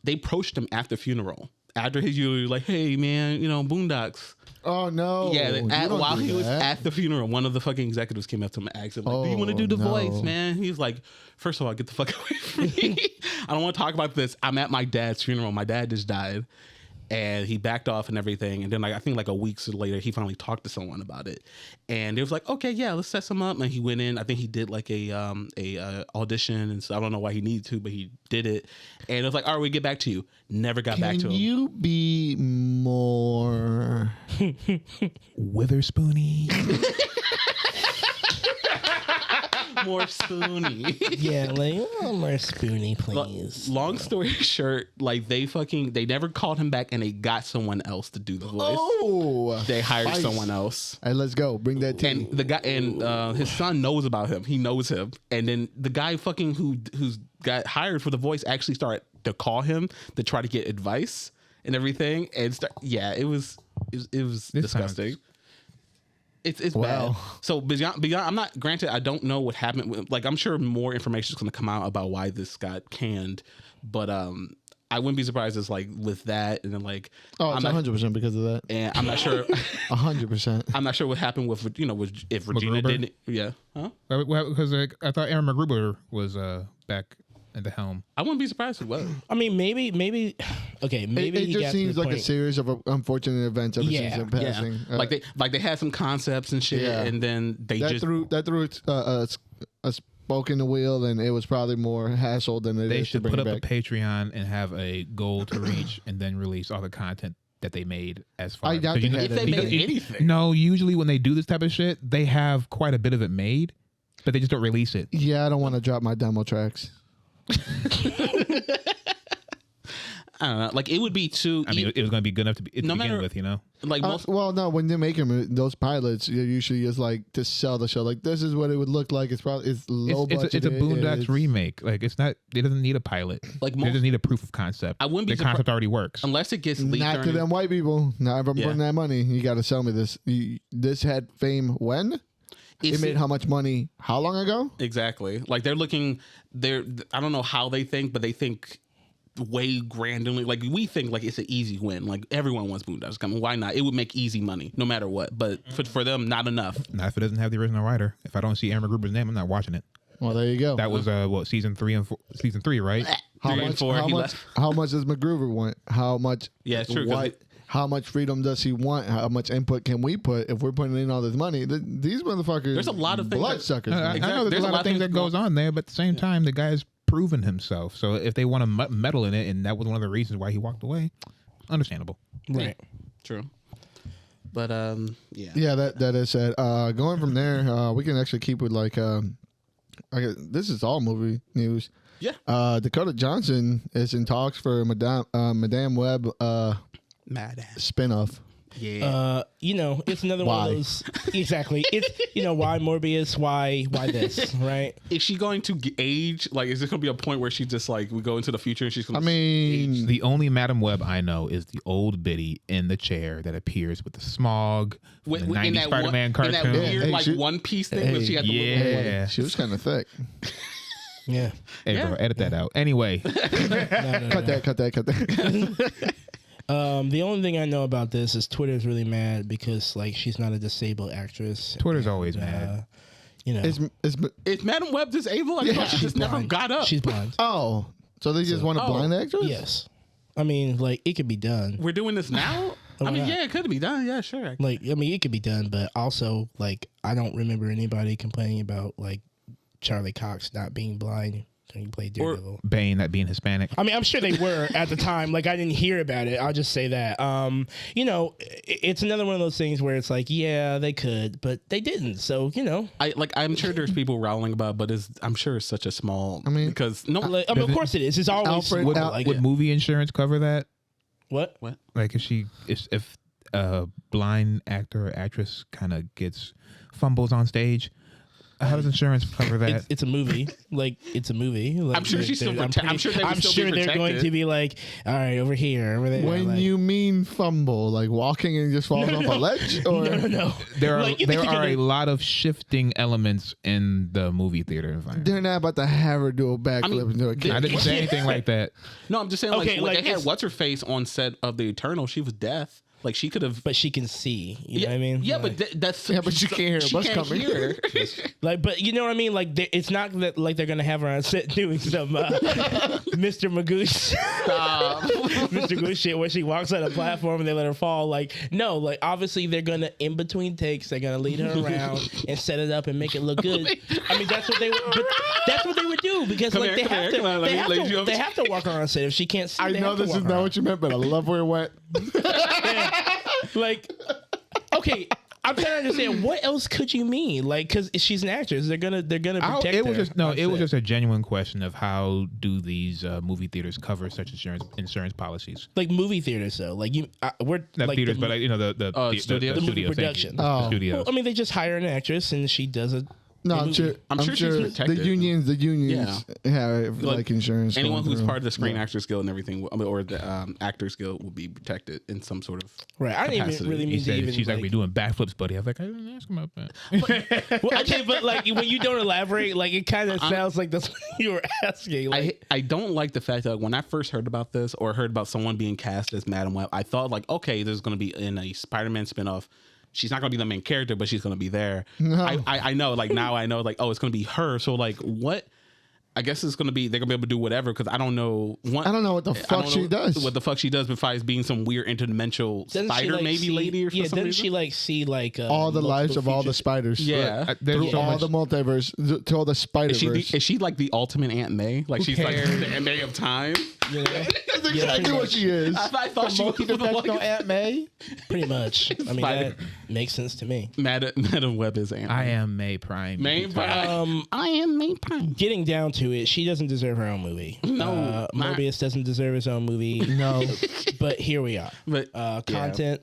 they approached him after funeral, after his usually like, hey man, Boondocks.
Oh no!
Yeah, while he was at the funeral, one of the fucking executives came up to him and asked him, like, "Do you want to do the voice, man?" He was like, "First of all, get the fuck away from me. I don't want to talk about this. I'm at my dad's funeral. My dad just died." And he backed off and everything. And then I think like a week later, he finally talked to someone about it. And it was like, okay, yeah, let's set some up. And he went in. I think he did like a audition. And so I don't know why he needed to, but he did it. And it was like, all right, we get back to you. Never got back to him.
Can you be more
Witherspoony?
More spoony.
Yeah, like more spoony, please.
Long story short, like they never called him back, and they got someone else to do the voice.
Oh,
They hired
spice.
someone else.
All right, let's go. Bring that tea.
And the guy and his son knows about him. He knows him. And then the guy who's got hired for the voice actually started to call him to try to get advice and everything. And it was disgusting. It's
Wow.
bad. So beyond, I'm not, granted, I don't know what happened with, like, I'm sure more information is going to come out about why this got canned, but I wouldn't be surprised if like with that and then like
It's 100% because of that.
and I'm not sure
100%.
I'm not sure what happened with if Regina
MacGruber?
didn't, yeah, huh?
Because I thought Aaron MacGruber was back at the helm.
I wouldn't be surprised if it was.
I mean, maybe. Okay, maybe
It
he
just
got
seems
to the
like a
point.
series of unfortunate events ever since him
Yeah,
passing.
like they had some concepts and shit,
Yeah.
and then they
that
just
threw a spoke in the wheel, and it was probably more hassle than it
They
is to
should
bring
put
it
up a
back.
Patreon and have a goal to reach, and then release all the content that they made as far.
I
as,
doubt
'cause
they
you know-
had
if they
that.
made anything.
No, usually when they do this type of shit, they have quite a bit of it made, but they just don't release it.
Yeah, I don't want to drop my demo tracks.
I don't know, like it would be too.
I mean, it was going to be good enough to begin
matter-
with,
like most,
Well, no, when they make them, those pilots, you're usually just like to sell the show. Like, this is what it would look like. It's probably low budget.
It's a Boondocks remake. Like it's not. It doesn't need a pilot.
Like
They
most-
just need a proof of concept.
I wouldn't be
The concept already works.
unless it gets leaked.
Not
or
to
anything.
them white people. Not if I'm
Yeah.
putting that money. You got to sell me this. This had fame when? It
It's-
made how much money? How long ago?
Exactly. Like they're looking. I don't know how they think, but they think way grandly. Like we think like it's an easy win. Like everyone wants Boondocks coming. Why not? It would make easy money no matter what. But for them, not enough.
Not if it doesn't have the original writer. If I don't see Aaron MacGruber's name, I'm not watching it.
Well, there you go.
That was season 3 and 4, season 3, right?
how
3 and 4.
How
He
much?
left.
How much does MacGruber want? How much?
Yeah, it's true, 'cause
How much freedom does he want? How much input can we put if we're putting in all this money? These motherfuckers.
There's a lot of things that-
bloodsuckers.
I
man.
know there's a lot of things that goes on there, but at the same time, the guy's proven himself. So if they want to meddle in it, and that was one of the reasons why he walked away, understandable.
Right.
True. But yeah.
Yeah, that is sad. Going from there, we can actually keep with like. This is all movie news.
Yeah.
Dakota Johnson is in talks for Madame Web
Mad ass.
spinoff.
Yeah.
It's another one
Why?
of those. Exactly. It's why Morbius? Why this? Right.
Is she going to age? Like, is there going to be a point where she just like we go into the future and she's going
I
to?
mean,
The only Madam Web I know is the old biddy in the chair that appears with the smog from the 90s Spider-Man cartoon.
in that weird
Hey,
like
she-
One Piece thing where she had the
Yeah.
she was kind of thick.
Yeah.
Hey, bro, edit that out. Anyway,
No.
Cut that.
The only thing I know about this is Twitter's really mad because like she's not a disabled actress.
Twitter's always mad.
Is Madam Web disabled? I thought she just never
blind.
got up.
She's blind.
Oh, so they just want a blind actress?
Yes. I mean, like it could be done.
We're doing this now. I
Why
mean,
not?
yeah, it could be done. Yeah, sure.
Like, I mean, it could be done, but also, like, I don't remember anybody complaining about like Charlie Cox not being blind when he played Daredevil.
Bane, that being Hispanic.
I mean, I'm sure they were at the time. Like, I didn't hear about it. I'll just say that. It's another one of those things where it's like, yeah, they could, but they didn't. So,
I'm sure there's people rowling about, but I'm sure it's such a small.
I mean,
because no,
I mean, of course it is. It's always
Alfred-
small
Would-
like
Would
it.
movie insurance cover that?
What?
Like if a blind actor or actress kind of gets fumbles on stage, How does insurance cover that?
It's a movie. Like it's a movie. Like,
I'm sure she's still. I'm sure they would
I'm
still
sure
be
they're
protected.
going to be like, all right, over here, over there.
When
like,
you mean fumble, like walking and just falling off a ledge, or
no.
There are
Like,
there
you're
are a
gonna-
lot of shifting elements in the movie theater environment.
they're not about to have her do a backflip into a
I
kid.
didn't say anything like that.
No, I'm just saying.
Okay,
Like, when
like,
they had
it's-
what's her face on set of the Eternal, she was deaf. Like she could have.
But she can see. You know what I mean?
Yeah,
Like,
but that's
Yeah, but you can't hear a
she
bus
can't
coming.
hear.
like, but you know what I mean? Like, it's not that like they're gonna have her on set doing some Mr. Magoosh, Mr. Magoosh shit where she walks on a platform and they let her fall. Like, no, like obviously they're gonna in between takes they're gonna lead her around and set it up and make it look good. I mean, that's what they would. But that's what they would do because
Come
like
here,
they
come
have
here,
to.
come on, let
They
me
have
lead you
to.
over.
They have to walk her on set if she can't see.
I
they
know
have to
this is
walk her
not
on.
what you meant, but I love where it went.
Like, okay, I'm trying to understand what else could you mean? Like, because she's an actress, they're gonna protect
It was
her
just no.
on
It was
set.
just a genuine question of how do these movie theaters cover such insurance policies?
Like movie theaters, though. Like we're
Not
like
theaters,
the,
but like, you know the
studios?
the
The
movie
studios, thank you.
production.
The
Oh.
studios.
I mean, they just hire an actress and she does it.
No, I'm sure.
I'm sure she's
the
protected.
unions have like insurance.
Anyone
going
who's
through.
part of the Screen Actors Guild and everything, or the Actors Guild, will be protected in some sort of.
Right. I didn't
capacity.
even really
He
mean to
said
even.
she's like,
like,
be doing backflips, buddy. I was like, I didn't ask him about that.
well, okay, but like when you don't elaborate, like it kind of sounds like that's what you were asking. Like,
I don't like the fact that when I first heard about this or heard about someone being cast as Madam Web, I thought like, okay, there's going to be in a Spider-Man spinoff. She's not going to be the main character, but she's going to be there.
No.
I know, like now I know, like, oh, it's going to be her. So like, what? I guess it's going to be they're going to be able to do whatever because I don't know.
I don't know what the fuck she does.
What the fuck she does besides being some weird interdimensional
doesn't she,
spider
like,
maybe
see,
lady or
yeah?
something.
Doesn't she like see like
all the lives
multiple
of all the
futures?
spiders.
Yeah.
There's
Through
so
all
much-
the multiverse, to all the spider verse.
Is she like the ultimate Aunt May? Like she's like
cares?
the Aunt May of time.
You know?
That's
Yeah,
exactly
pretty
what
much.
she is.
I thought she was
Multidimensional Aunt May.
Pretty much. I mean,
Spider-
that makes sense to me.
Madam Web is Aunt May.
I am May Prime.
May Prime. I am May Prime.
Getting down to it, she doesn't deserve her own movie.
No, not-
Mobius doesn't deserve his own movie.
No.
But here we are.
But
Content.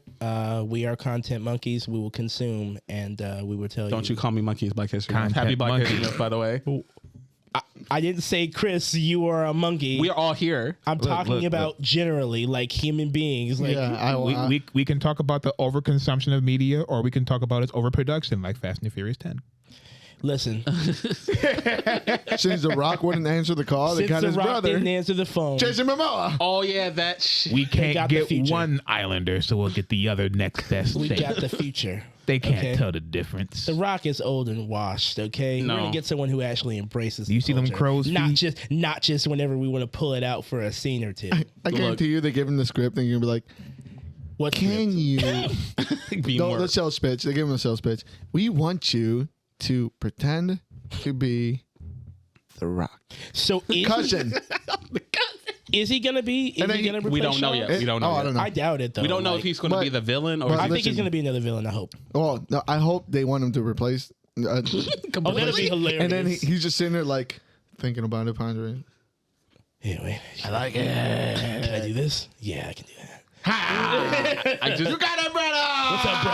We are content monkeys. We will consume, and we will tell
don't you call me monkeys Black History Month.
Content
Happy Black
monkey.
History Month, by the way.
I didn't say, Chris, you are a monkey.
We are all here.
I'm talking
look,
about generally, like human beings. Like,
Yeah,
We can talk about the overconsumption of media, or we can talk about its overproduction, like Fast and the Furious 10.
listen.
since The Rock wouldn't answer the call, they
Since
got
The
his
Rock
brother,
didn't answer the phone.
Jason Momoa.
Oh yeah, that shit.
We
got
can't
the
get
future.
one Islander, so we'll get the other next best
We
thing.
got the future.
They can't
okay?
tell the difference.
The Rock is old and washed. Okay,
No.
we're gonna get someone who actually embraces.
You
the
see them
culture.
crow's
Not
feet?
not just whenever we want to pull it out for a scene or two.
I guarantee you, they give him the script, and you're gonna be like,
What
"Can you?"
Be
No,
more.
the sales pitch. They give him a sales pitch. We want you to pretend to be The Rock.
So
Cousin.
is he gonna be? Is
And then
he gonna replace
we don't know
Shaw?
yet. We don't know.
I
yet.
don't know.
I doubt it though.
We don't know
Like,
if he's going to
but-
be the villain or.
but
I think he's
listen.
gonna be another villain. I hope.
Well, no, I hope they want him to replace.
Oh, that'd be hilarious.
And then he's just sitting there like thinking about it, pondering.
Anyway, I like it. Can I do this? Yeah, I can do that.
I just, you got it, brother.
What's up, bro?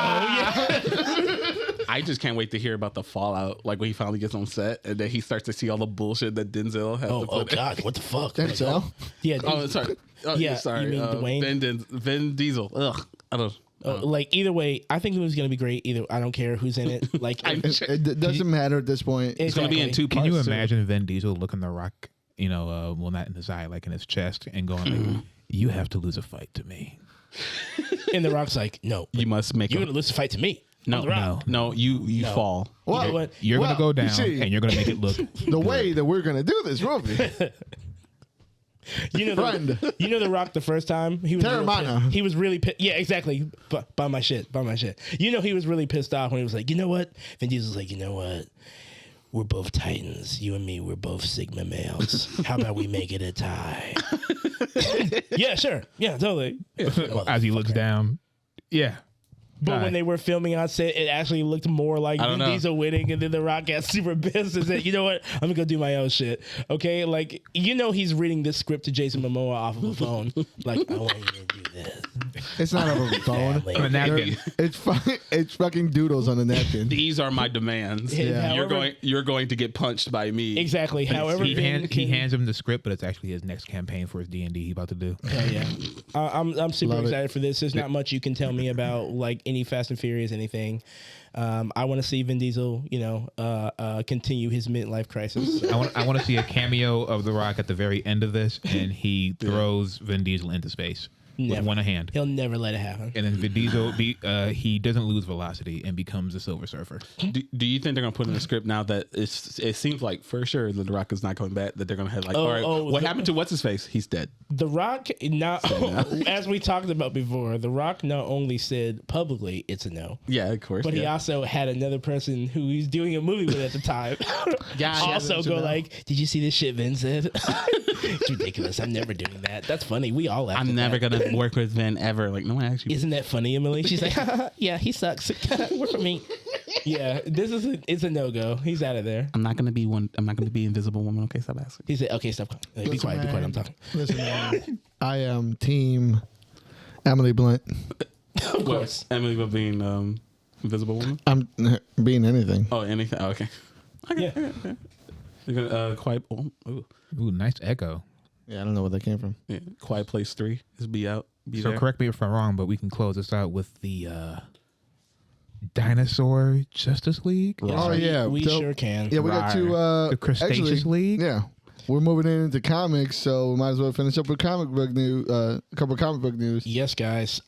Yeah.
I just can't wait to hear about the fallout, like when he finally gets on set and then he starts to see all the bullshit that Denzel has to
Oh
put in.
God, what the fuck?
Denzel?
Yeah.
Oh, sorry. Oh,
Yeah,
sorry.
you mean Dwayne?
Vin Diesel. Ugh. I don't.
Like either way, I think the movie's gonna be great. Either I don't care who's in it. Like
It doesn't matter at this point.
It's going to be in two parts.
Can you
too.
imagine Vin Diesel looking The Rock, well, not in his eye, like in his chest, and going, like, you have to lose a fight to me.
and the Rock's like, no,
You must make
you're
a
gonna lose the fight to me.
no,
I'm The Rock.
no. You fall.
Well,
You know what?
You're
Well,
going to go
you
down,
see-
and you're going to make it look
the way that we're gonna do this movie.
You know,
Friend.
The Rock the first time he was real
Terramana.
pissed. He was really pissed. Yeah, exactly. Buy my shit. He was really pissed off when he was like, you know what? Vin Diesel's like, you know what? We're both Titans. You and me, we're both Sigma males. How about we make it a tie? Yeah, sure. Yeah, totally.
as he looks down. Yeah.
But
Tie.
when they were filming on set, it actually looked more like
I
Vin
don't know.
Diesel winning, and then The Rock got super pissed and said, "You know what? I'm gonna go do my own shit." Okay, like he's reading this script to Jason Momoa off of a phone. Like, I want you to do this.
It's not over the phone.
Family.
On a napkin.
It's fucking doodles on the napkin.
These are my demands.
Yeah.
You're going to get punched by me.
Exactly. However,
He hands him the script, but it's actually his next campaign for his D&D he about to do.
Hell yeah. I'm super
Love it.
excited for this. There's not much you can tell me about like any Fast and Furious anything. I want to see Vin Diesel, continue his midlife crisis.
I want to see a cameo of The Rock at the very end of this, and he throws Vin Diesel into space with one hand.
He'll never let it happen.
And then Vin Diesel, he doesn't lose velocity and becomes a Silver Surfer.
Do you think they're gonna put in the script now that it seems like for sure that The Rock is not coming back, that they're gonna have like, all right, what happened to what's his face? He's dead.
The Rock, as we talked about before, The Rock not only said publicly it's a no,
Yeah, of course.
but he also had another person who he's doing a movie with at the time. Also go like, did you see this shit Vin said? It's ridiculous. I'm never doing that. That's funny. We all laughed
I'm
at
never
that.
gonna work with Vin ever. Like no one actually.
Isn't that funny, Emily? She's like, yeah, he sucks. Work for me. Yeah, it's a no-go. He's out of there.
I'm not gonna be Invisible Woman. Okay, stop asking.
He said, okay, stop. Be quiet. I'm talking.
Listen, man, I am team Emily Blunt.
Of course.
Emily for being Invisible Woman.
I'm being anything.
Oh, anything. Oh, okay.
Yeah.
Okay. You're gonna quiet. Ooh,
Ooh, nice echo.
Yeah, I don't know where that came from.
yeah. Quiet Place 3 is be out.
So
There.
correct me if I'm wrong, but we can close this out with the Dinosaur Justice League.
Yes,
Oh, yeah.
we
So-
sure can.
Yeah, we got two.
The Crustaceous
actually,
League?
Yeah, we're moving into comics, so we might as well finish up with comic book news. A couple of comic book news.
Yes, guys.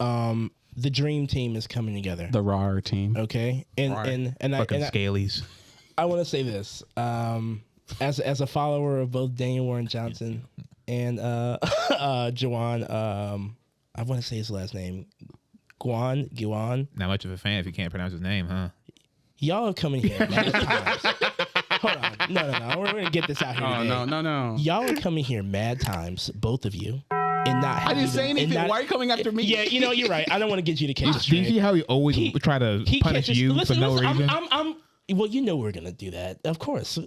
The Dream Team is coming together.
The RAR team.
Okay, and
Fucking
I
scalies.
want to say this. As a follower of both Daniel Warren Johnson and Juwan, I want to say his last name, Guan.
Not much of a fan if you can't pronounce his name, huh?
Y'all are coming here mad times. Hold on, no. We're gonna get this out here.
Oh
today.
no.
Y'all are coming here mad times, both of you, and not.
I didn't say anything. Why are you coming after me?
Yeah, you're right. I don't want to get you to catch it
Do you see
straight.
how he always try to punish
catches-
you
listen,
for no reason?
Well, you know we're gonna do that, of course.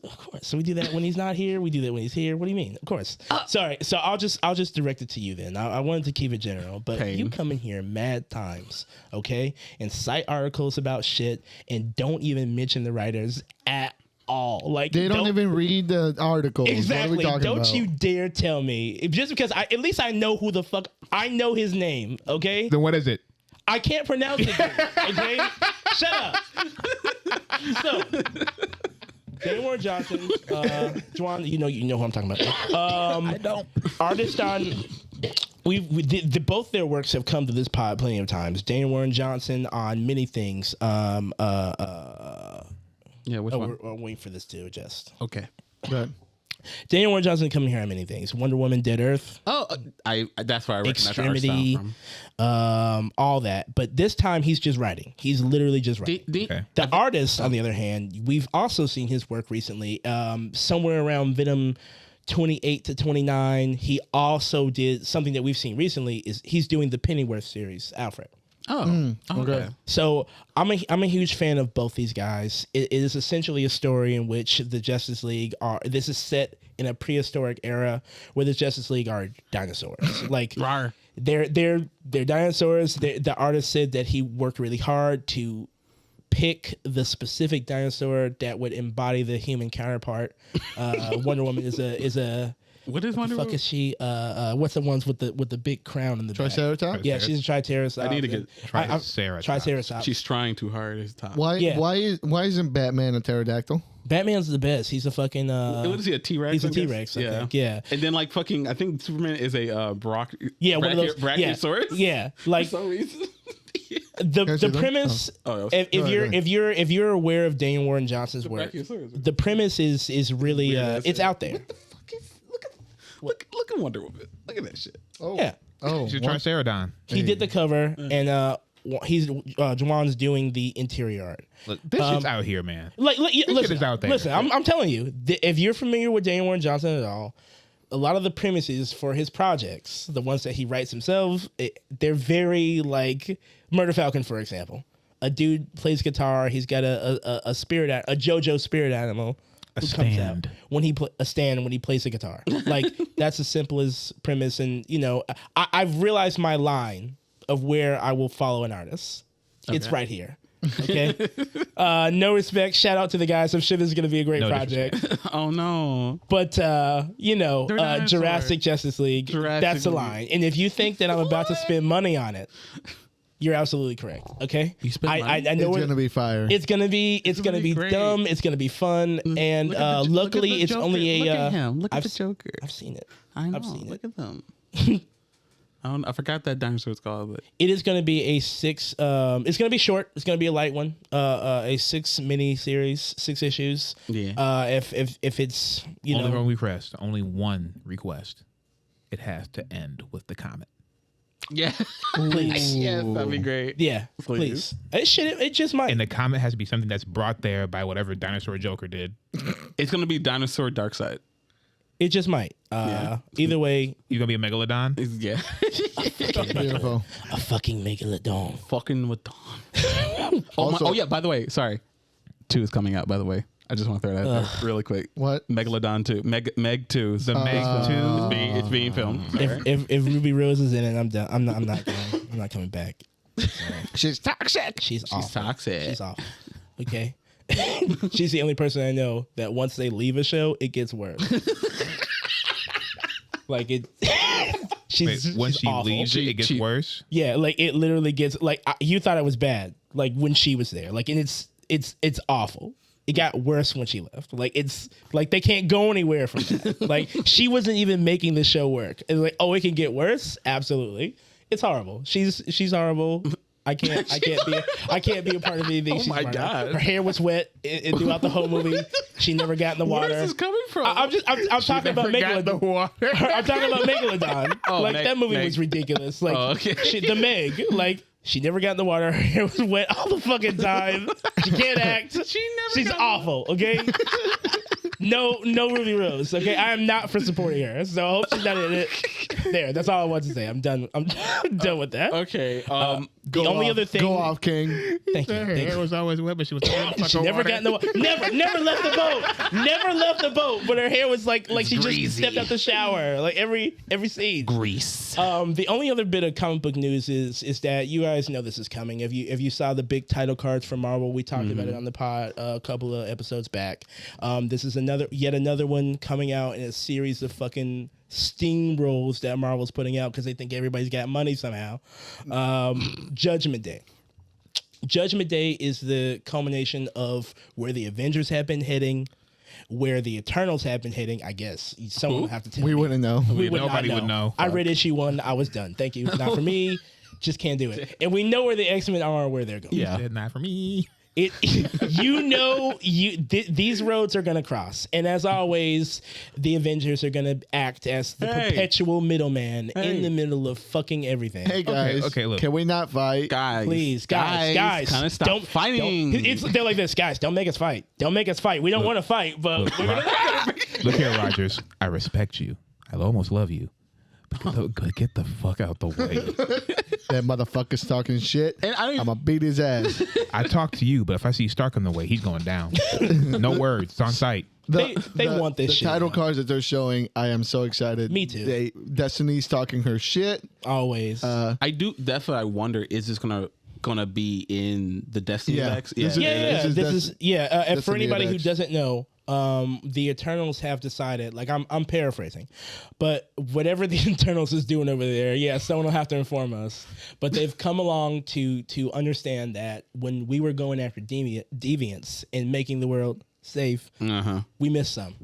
So we do that when he's not here. We do that when he's here. What do you mean? Of course. Sorry. So I'll just direct it to you then. I wanted to keep it general, but
Pain.
you come in here mad times, okay, and cite articles about shit, and don't even mention the writers at all. Like
They don't even read the articles.
Exactly.
What are we talking
Don't
about?
you dare tell me just because at least I know who the fuck I know his name. Okay.
Then what is it?
I can't pronounce it. Okay, shut up. So, Daniel Warren Johnson, Juwan, you know who I'm talking about. I don't. Artist on. Both their works have come to this pod plenty of times. Daniel Warren Johnson on many things.
Yeah, which one?
We're waiting for this to adjust.
Okay.
Good.
Daniel Warren Johnson coming here on many things. Wonder Woman, Dead Earth.
Oh, that's where I recognize the art
Extremity,
style from.
all that. But this time he's just writing. He's literally just writing.
Okay.
The artist, on the other hand, we've also seen his work recently. Somewhere around Venom 28 to 29, he also did something that we've seen recently. Is he's doing the Pennyworth series, Alfred.
Oh, okay.
So I'm a huge fan of both these guys. It is essentially a story in which the Justice League are. This is set in a prehistoric era where the Justice League are dinosaurs. Like
Rawr.
they're dinosaurs. The artist said that he worked really hard to pick the specific dinosaur that would embody the human counterpart. Wonder Woman is a
What is Wonder
fuck
Woman?
is she? What's the ones with the big crown in the back?
Triceratops?
Yeah, she's a triceratops.
I need to get
Triceratops.
She's trying too hard. It's top.
Why?
Yeah.
Why isn't Batman a pterodactyl?
Batman's the best. He's a fucking.
What is he? A T-Rex?
He's a
I guess?
T-Rex. I think. Yeah.
And then like fucking, I think Superman is a Brock.
Yeah, one of those.
Brachiosaurus.
Yeah, like
For some reason.
the premise.
Oh,
If you're aware of Daniel Warren Johnson's work,
Brachiosaurus.
the premise is really
Weird ass
it's
shit.
out there.
Look at Wonder Woman. Look at that shit.
Oh,
Yeah.
Oh,
She's
what?
Tricerodon.
He did the cover, and Juwan's doing the interior art.
Look, this shit's out here, man.
Listen,
is out there.
Listen, I'm telling you, if you're familiar with Daniel Warren Johnson at all, a lot of the premises for his projects, the ones that he writes himself, they're very like Murder Falcon, for example. A dude plays guitar. He's got a spirit, a JoJo spirit animal.
A
who comes out
stand.
when he plays the guitar. Like that's the simplest premise, and I've realized my line of where I will follow an artist. It's right here. Okay. No respect. Shout out to the guys. I'm sure this is going to be a great project.
Oh no.
But Jurassic Justice League. That's the line. And if you think that I'm about to spend money on it, you're absolutely correct. Okay.
You spend money?
I know
It's gonna be fire.
It's gonna be
great.
dumb. It's gonna be fun. And luckily, it's only a.
Look at him. Look at the Joker.
I've seen it.
I know.
I've seen
Look
it.
at them. I forgot that dinosaur's called, but
It is going to be a 6. It's going to be short. It's going to be a light one. A 6 mini series, 6 issues.
Yeah.
If it's
Only one request. Only one request. It has to end with the comet.
yeah.
please.
Yes, that'd be great.
Yeah, please. It should. It just might.
And the comet has to be something that's brought there by whatever dinosaur Joker did.
It's gonna be Dinosaur Darkseid.
It just might. Either way,
You gonna be a megalodon?
Yeah.
Beautiful.
a fucking megalodon.
Fucking with Dawn. Oh yeah, by the way, sorry. 2 is coming out, by the way. I just want to throw that out there really quick.
What?
Megalodon 2. Meg 2.
The Meg 2.
It's being filmed.
If Ruby Rose is in it, I'm done. I'm not coming back.
She's toxic.
She's awful.
toxic.
She's awful. Okay. She's the only person I know that once they leave a show, it gets worse. Like it. She's
When
she's
she
awful.
leaves, it gets worse.
Yeah, like it literally gets like you thought it was bad, like when she was there. Like and it's awful. It got worse when she left. Like it's like they can't go anywhere from that. Like she wasn't even making the show work. And like, oh, it can get worse? Absolutely. It's horrible. She's horrible. I can't be a part of anything.
Oh
she's
my
part of.
God.
Her hair was wet throughout the whole movie. She never got in the water.
Where is this coming from?
I'm talking about Megalodon. I'm talking about Megalodon.
Oh,
like that movie
Meg.
was ridiculous. Like
okay.
the Meg, like she never got in the water. Her hair was wet all the fucking time. She can't act. She's awful. Okay. No Ruby Rose. Okay, I am not for supporting her. So I hope she's not in it. There. That's all I want to say. I'm done. I'm done with that.
Okay.
The only other thing.
Go off, King.
Thank you.
Her
Thank
hair
you.
was always wet, but she was
She never got in the water. Never left the boat. Never left the boat. But her hair was like she just stepped out the shower. Like every scene.
Grease.
The only other bit of comic book news is that you guys know this is coming. If you saw the big title cards from Marvel, we talked about it on the pod a couple of episodes back. This is yet another one coming out in a series of fucking steamrolls that Marvel's putting out because they think everybody's got money somehow. Judgment Day. Judgment Day is the culmination of where the Avengers have been heading, where the Eternals have been heading. I guess someone will have to tell me.
We wouldn't know.
Nobody would know.
I read issue 1. I was done. Thank you. Not for me. Just can't do it. And we know where the X-Men are, where they're going.
Yeah.
Said not for me.
These roads are gonna cross, and as always, the Avengers are gonna act as the perpetual middleman in the middle of fucking everything.
Hey guys,
okay, look.
Can we not fight?
Guys.
Please, guys,
kind of stop fighting.
They're like this, guys. Don't make us fight. Don't make us fight. We don't want to fight, but we're gonna.
Look here, Rogers. I respect you. I almost love you. But get the fuck out the way.
That motherfucker's talking shit.
And I don't
I'm gonna beat his ass.
I talk to you, but if I see Stark in the way, he's going down. No words. It's on sight.
They want this
the
shit.
title cards that they're showing, I am so excited.
Me too.
Destiny's talking her shit.
Always.
I do definitely. I wonder, is this gonna be in the Destiny
Yeah.
decks?
This is
This is and for
Destiny
anybody who
X.
doesn't know, the Eternals have decided, like I'm paraphrasing, but whatever the Eternals is doing over there, someone will have to inform us. But they've come along to understand that when we were going after deviants and making the world safe, we missed some.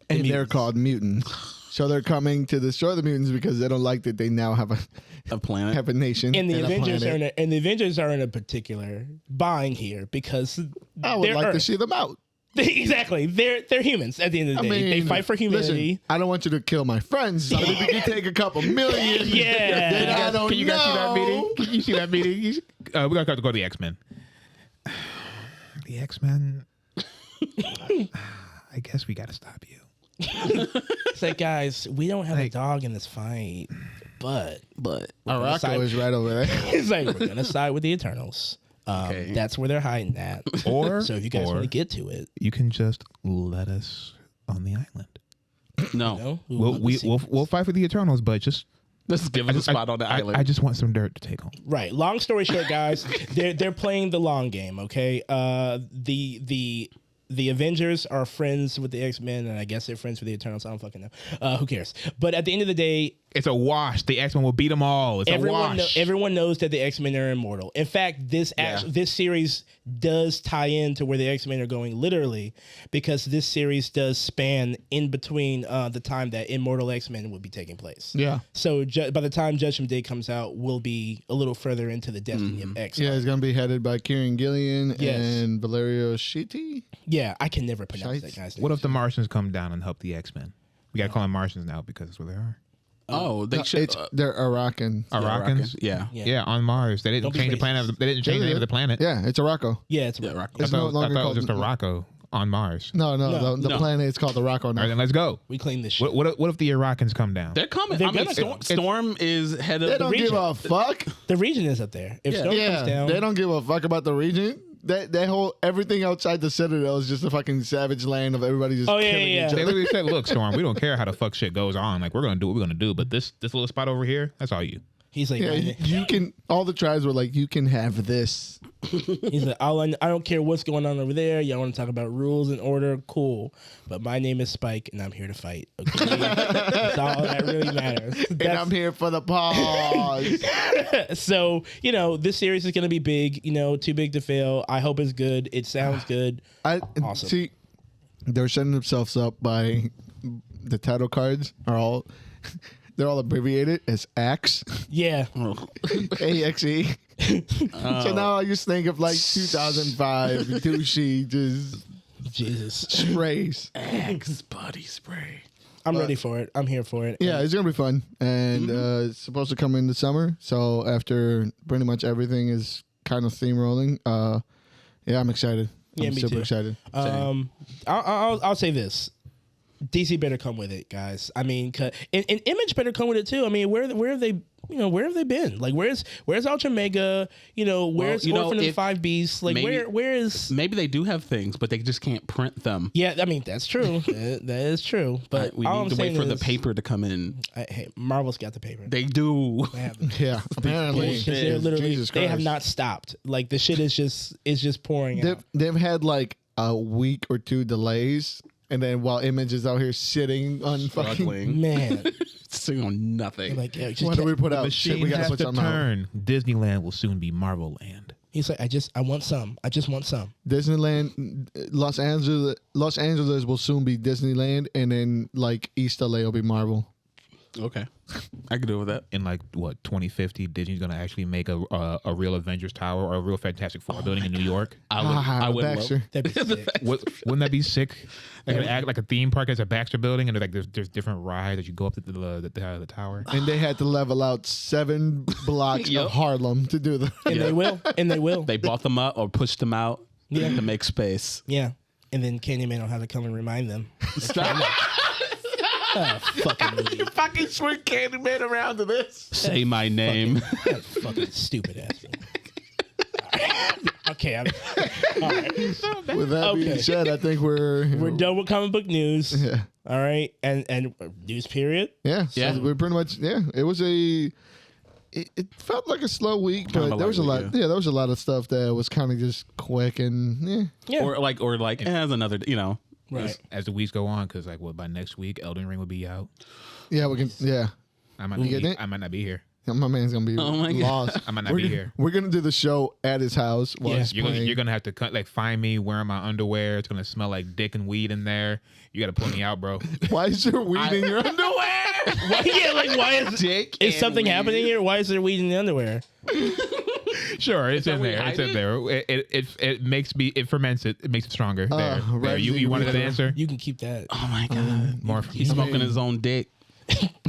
And they're called mutants. So they're coming to destroy the mutants because they don't like that they now have
A planet.
have a nation.
And the
a
Avengers
planet.
the Avengers are in a particular bind here because
I would
they're
like to
Earth.
see them out.
Exactly. They're humans at the end of the day. They fight for humanity.
Listen, I don't want you to kill my friends. But if you can take a couple million,
Yeah.
then I don't
Can you guys see that
know.
meeting? Can you see that meeting? We're going to have to go to the X-Men. The X-Men. I guess we got to stop you.
It's like, guys, we don't have a dog in this fight, but
Araco is right over there.
it's like we're gonna side with the Eternals. That's where they're hiding at.
Or
So if you guys want to get to it,
you can just let us on the island.
No.
you know,
We'll fight for the Eternals, but just
Let's give us a spot on the island.
I just want some dirt to take home.
Right. Long story short, guys, they're playing the long game. Okay. The Avengers are friends with the X-Men, and I guess they're friends with the Eternals. I don't fucking know. Who cares? But at the end of the day,
It's a wash. The X-Men will beat them all. It's a wash.
everyone knows that the X-Men are immortal. In fact, this series does tie into where the X-Men are going literally, because this series does span in between the time that Immortal X-Men will be taking place.
Yeah.
So by the time Judgment Day comes out, we'll be a little further into the destiny of X.
Yeah, it's gonna be headed by Kieran Gillian
Yes.
and Valerio Schiti.
Yeah, I can never pronounce that guy's name.
What if the Martians come down and help the X-Men? We got to call them Martians now because that's where they are.
they should.
They're Arakan.
Arakkans?
Yeah.
Yeah, on Mars. They didn't
Don't be
change the
racist.
planet. They didn't change the name of the planet.
Yeah, it's Araco.
Yeah, it's
Yeah,
right.
Rocco.
I
It's no
thought,
longer
it was
called
just a Rocco on Mars.
No, the
No.
planet is called Araco
All right,
now.
then let's go.
We claim this shit.
What if the Irakkans come down?
They're coming.
They're
I mean,
gonna come.
Storm is head of
They
the
don't give
region.
a fuck.
The region is up there. If Storm
Yeah,
comes down,
they don't give a fuck about the region. That whole everything outside the Citadel is just a fucking savage land of everybody just
Oh, yeah,
killing
yeah,
each
yeah.
They
other.
literally said, "Look, Storm, we don't care how the fuck shit goes on. Like, we're gonna do what we're gonna do. But this little spot over here, that's all you."
he's like,
Yeah, you can. All the tribes were like, you can have this.
he's like, I don't care what's going on over there. Y'all want to talk about rules and order? Cool. But my name is Spike, and I'm here to fight. Okay? That's all that really matters.
And I'm here for the pause.
So, this series is going to be big, too big to fail. I hope it's good. It sounds good.
Awesome. See, they're setting themselves up by the title cards are all they're all abbreviated as AXE.
Yeah.
AXE. So now I just think of like 2005 douchey just
Jesus.
sprays.
Axe body spray.
I'm ready for it. I'm here for it.
Yeah, it's gonna be fun, and it's supposed to come in the summer. So after pretty much everything is kind of steamrolling, yeah, I'm excited.
Yeah,
I'm
me
super
too.
excited.
I'll say this. DC better come with it, guys. I mean, and Image better come with it too. I mean, where have they, where have they been? Like, where's Ultra Mega? Where's Orphan and the Five Beasts? Like, where is?
Maybe they do have things, but they just can't print them.
Yeah, I mean that's true. that is true. But
We
all
need
I'm
to wait
saying
for the
is,
paper to come in.
Hey, Marvel's got the paper.
They do.
They have it.
Yeah, apparently,
Because they're literally,
Jesus
they have
Christ.
not stopped. Like the shit is just pouring out.
They've had like a week or two delays, and then while Image is out here sitting on fucking.
Struggling.
Man,
Sitting on nothing.
like yeah, just
What do we put out?
Machine
Shit, we gotta
has
put
to
something out.
turn. Disneyland will soon be Marvel Land.
he's like, I want some. I just want some.
Disneyland, Los Angeles will soon be Disneyland, and then like East LA will be Marvel.
Okay. I could do with that.
In like what 2050, Disney's gonna actually make a real Avengers Tower or a real Fantastic Four building in New York.
I would love.
Baxter.
That'd be sick.
Wouldn't that be sick? Like it act like a theme park as a Baxter building, and there's different rides that you go up to the tower.
And they had to level out 7 blocks
Yep.
of Harlem to do the.
And they will. And they will.
They bought them up or pushed them out to make space.
Yeah. And then Candyman will have to come and remind them.
Stop.
Fucking movie.
fucking swing Candyman around to this.
Say my name.
That fucking stupid ass movie. Okay. All right.
With that being
Okay.
said, I think we're
Done with comic book news.
Yeah.
All right. And news period.
Yeah, so
Yeah.
we're pretty much it was it felt like a slow week,
Kind of
but
a
there was a
light
lot
week,
there was a lot of stuff that was kind of just quick and
Yeah.
Or as another,
right.
As the weeks go on, because like by next week, Elden Ring will be out.
we can
I might
You
not
getting
be,
it?
I might not be here.
my man's gonna be
Oh my God.
lost.
I might not be here.
We're gonna do the show at his house while
Yeah.
he's playing.
You're gonna have to like find me wearing my underwear. It's gonna smell like dick and weed in there. You gotta pull me out, bro.
Why is there weed in your underwear?
Yeah, like why is
Dick
is
and
something
weed.
happening here? Why is there weed in the underwear?
Sure, it's in
where you
there. It's
hide
in there. It makes me. It ferments it. It makes it stronger. There.
Ramsey
You wanted an
Reaper.
answer?
You can keep that.
Oh my God.
More.
He's smoking his own dick.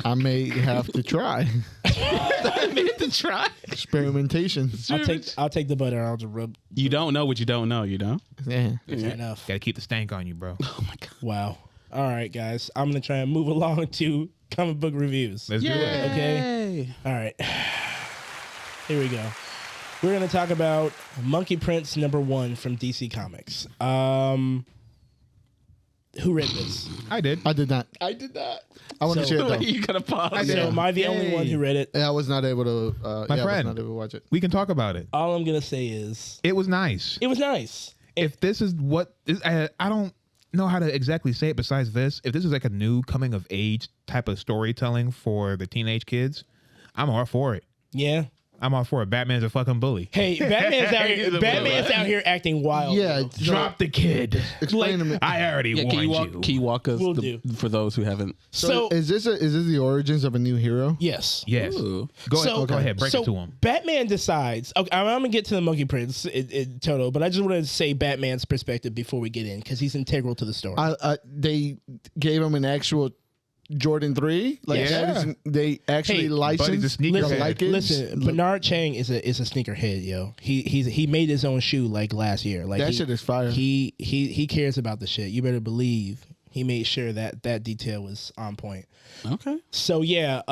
I may have to try
I meant to try.
experimentation.
I'll take the butter. I'll just rub.
You don't know what you don't know, you know?
Yeah.
Fair enough.
Gotta keep the stank on you, bro.
Oh my God.
Wow. All right, guys. I'm gonna try and move along to comic book reviews.
Let's do it.
Okay. All right. Here we go. We're gonna talk about Monkey Prince #1 from DC Comics. Who read this?
I did.
I did not.
I did not.
I want to
So-
share it though.
You gotta pause.
So am I the only
Yay.
one who read it?
Yeah, I was not able to.
My
I
friend.
was not able to watch it.
We can talk about it.
All I'm gonna say is
It was nice.
it was nice.
If this is what I don't know how to exactly say it besides this. If this is like a new coming of age type of storytelling for the teenage kids, I'm all for it.
Yeah.
I'm all for it. Batman's a fucking bully.
Hey, Batman's out here acting wild.
Yeah,
bro.
Drop the kid.
Explain to me.
I already
Yeah,
warned
can you walk us
Will do.
for those who haven't?
So
is this the origins of a new hero?
yes.
Yes.
Ooh.
Go ahead. Break it to him.
Batman decides. Okay, I'm gonna get to the Monkey Prince in total, but I just want to say Batman's perspective before we get in because he's integral to the story.
They gave him an actual Jordan 3. Like
Yeah.
that is, they actually
Hey,
Buddy's a
licensed
sneaker
the
head.
Likens.
Listen, Bernard Chang is a sneakerhead, yo. He made his own shoe like last year. Like
That shit is fire.
He cares about the shit. You better believe he made sure that detail was on point.
Okay.
So yeah,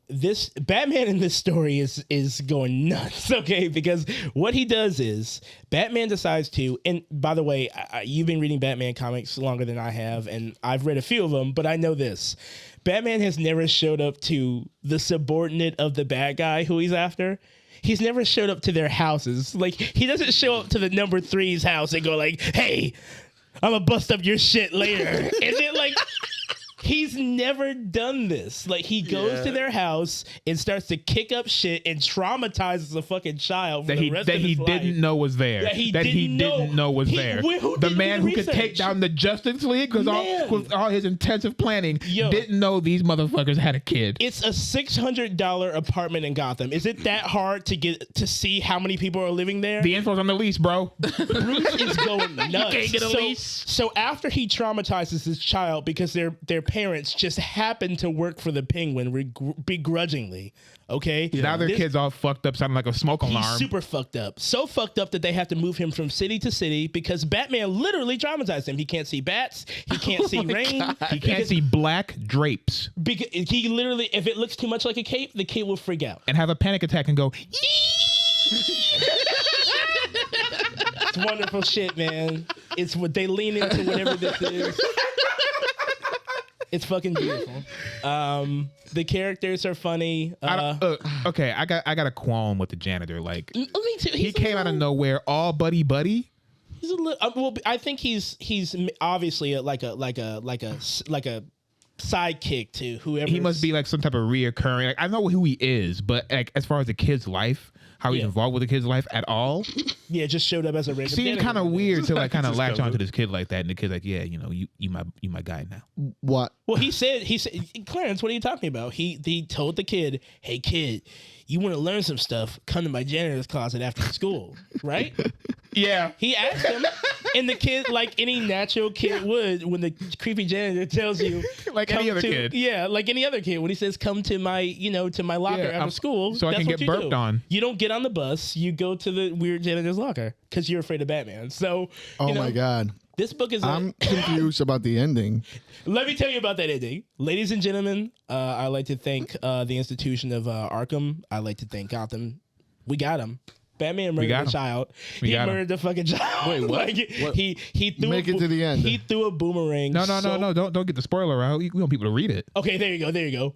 this Batman in this story is going nuts, okay? Because what he does is Batman decides to, and by the way, you've been reading Batman comics longer than I have, and I've read a few of them, but I know this: Batman has never showed up to the subordinate of the bad guy who he's after. He's never showed up to their houses. Like he doesn't show up to the number 3's house and go like, "Hey, I'm gonna bust up your shit later," and then like. He's never done this. Like he goes to their house and starts to kick up shit and traumatizes a fucking child for the rest of his life.
Didn't know was there.
That he
didn't know was there.
Who
The
did
man
the
who could take
research?
down the Justice League with all his intensive planning
Yo.
didn't know these motherfuckers had a kid.
It's a $600 apartment in Gotham. Is it that hard to get to see how many people are living there?
The info's on the lease, bro.
Bruce is going nuts.
can't get a lease.
So after he traumatizes his child because their parents just happen to work for the Penguin begrudgingly, okay?
Now their kid's all fucked up, sounding like a smoke
He's
alarm.
super fucked up. So fucked up that they have to move him from city to city because Batman literally traumatized him. He can't see bats. He can't see rain.
He can't see black drapes
Because he literally, if it looks too much like a cape, the kid will freak out.
and have a panic attack and go,
It's wonderful shit, man. It's what they lean into whatever this is. It's fucking beautiful. The characters are funny.
okay, I got a qualm with the janitor. Like
Me too.
he came out of nowhere, all buddy.
He's a little. Well, I think he's obviously like a sidekick to whoever.
He must be like some type of reoccurring. Like I know who he is, but like as far as the kid's life, how he's
Yeah.
involved with the kid's life at all,
Yeah, just showed up as a random.
seems
janitor.
kind of weird to like kind of
Just
latch
comes
onto
up.
this kid like that, and the kid's like, yeah, you know, you my guy now.
What?
Well, he said, Clarence, what are you talking about? He told the kid, hey kid, you want to learn some stuff? Come to my janitor's closet after school, right?
Yeah,
He asked him, and the kid, like any natural kid would, when the creepy janitor tells you,
Like any
come
other
to-
kid.
yeah, like any other kid, when he says, "Come to my, to my locker
Yeah,
after school,"
so I
that's
can
what
get
you
burped
do.
on.
You don't get on the bus. You go to the weird janitor's locker because you're afraid of Batman. So,
Oh my god.
this book is.
I'm confused about the ending.
Let me tell you about that ending. Ladies and gentlemen, I'd like to thank the institution of Arkham. I'd like to thank Gotham. We got him. Batman murdered
got
a
him.
child.
We
He
got him.
murdered the fucking child.
Wait, what?
Like, he threw
Make it to the end.
He threw a boomerang.
no,
so-
don't get the spoiler out. We want people to read it.
Okay, there you go.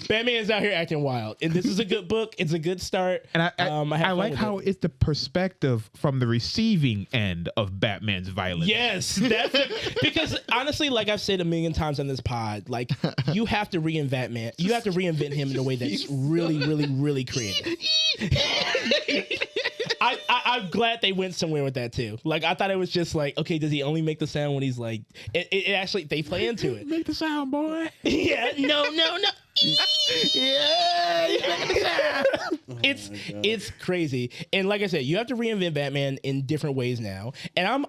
Batman's out here acting wild, and this is a good book. It's a good start.
And I
had
I
fun
like
with
how
it.
it's the perspective from the receiving end of Batman's violence.
Yes, that's because honestly, like I've said a million times on this pod, like you have to reinvent Batman. You have to reinvent him in a way that's really, really, really creative. I'm glad they went somewhere with that too. Like I thought it was just like, okay, does he only make the sound when he's like? It actually they play into it.
Make the sound, boy.
Yeah, no.
Yeah, you make the sound.
It's crazy. And like I said, you have to reinvent Batman in different ways now. And I'm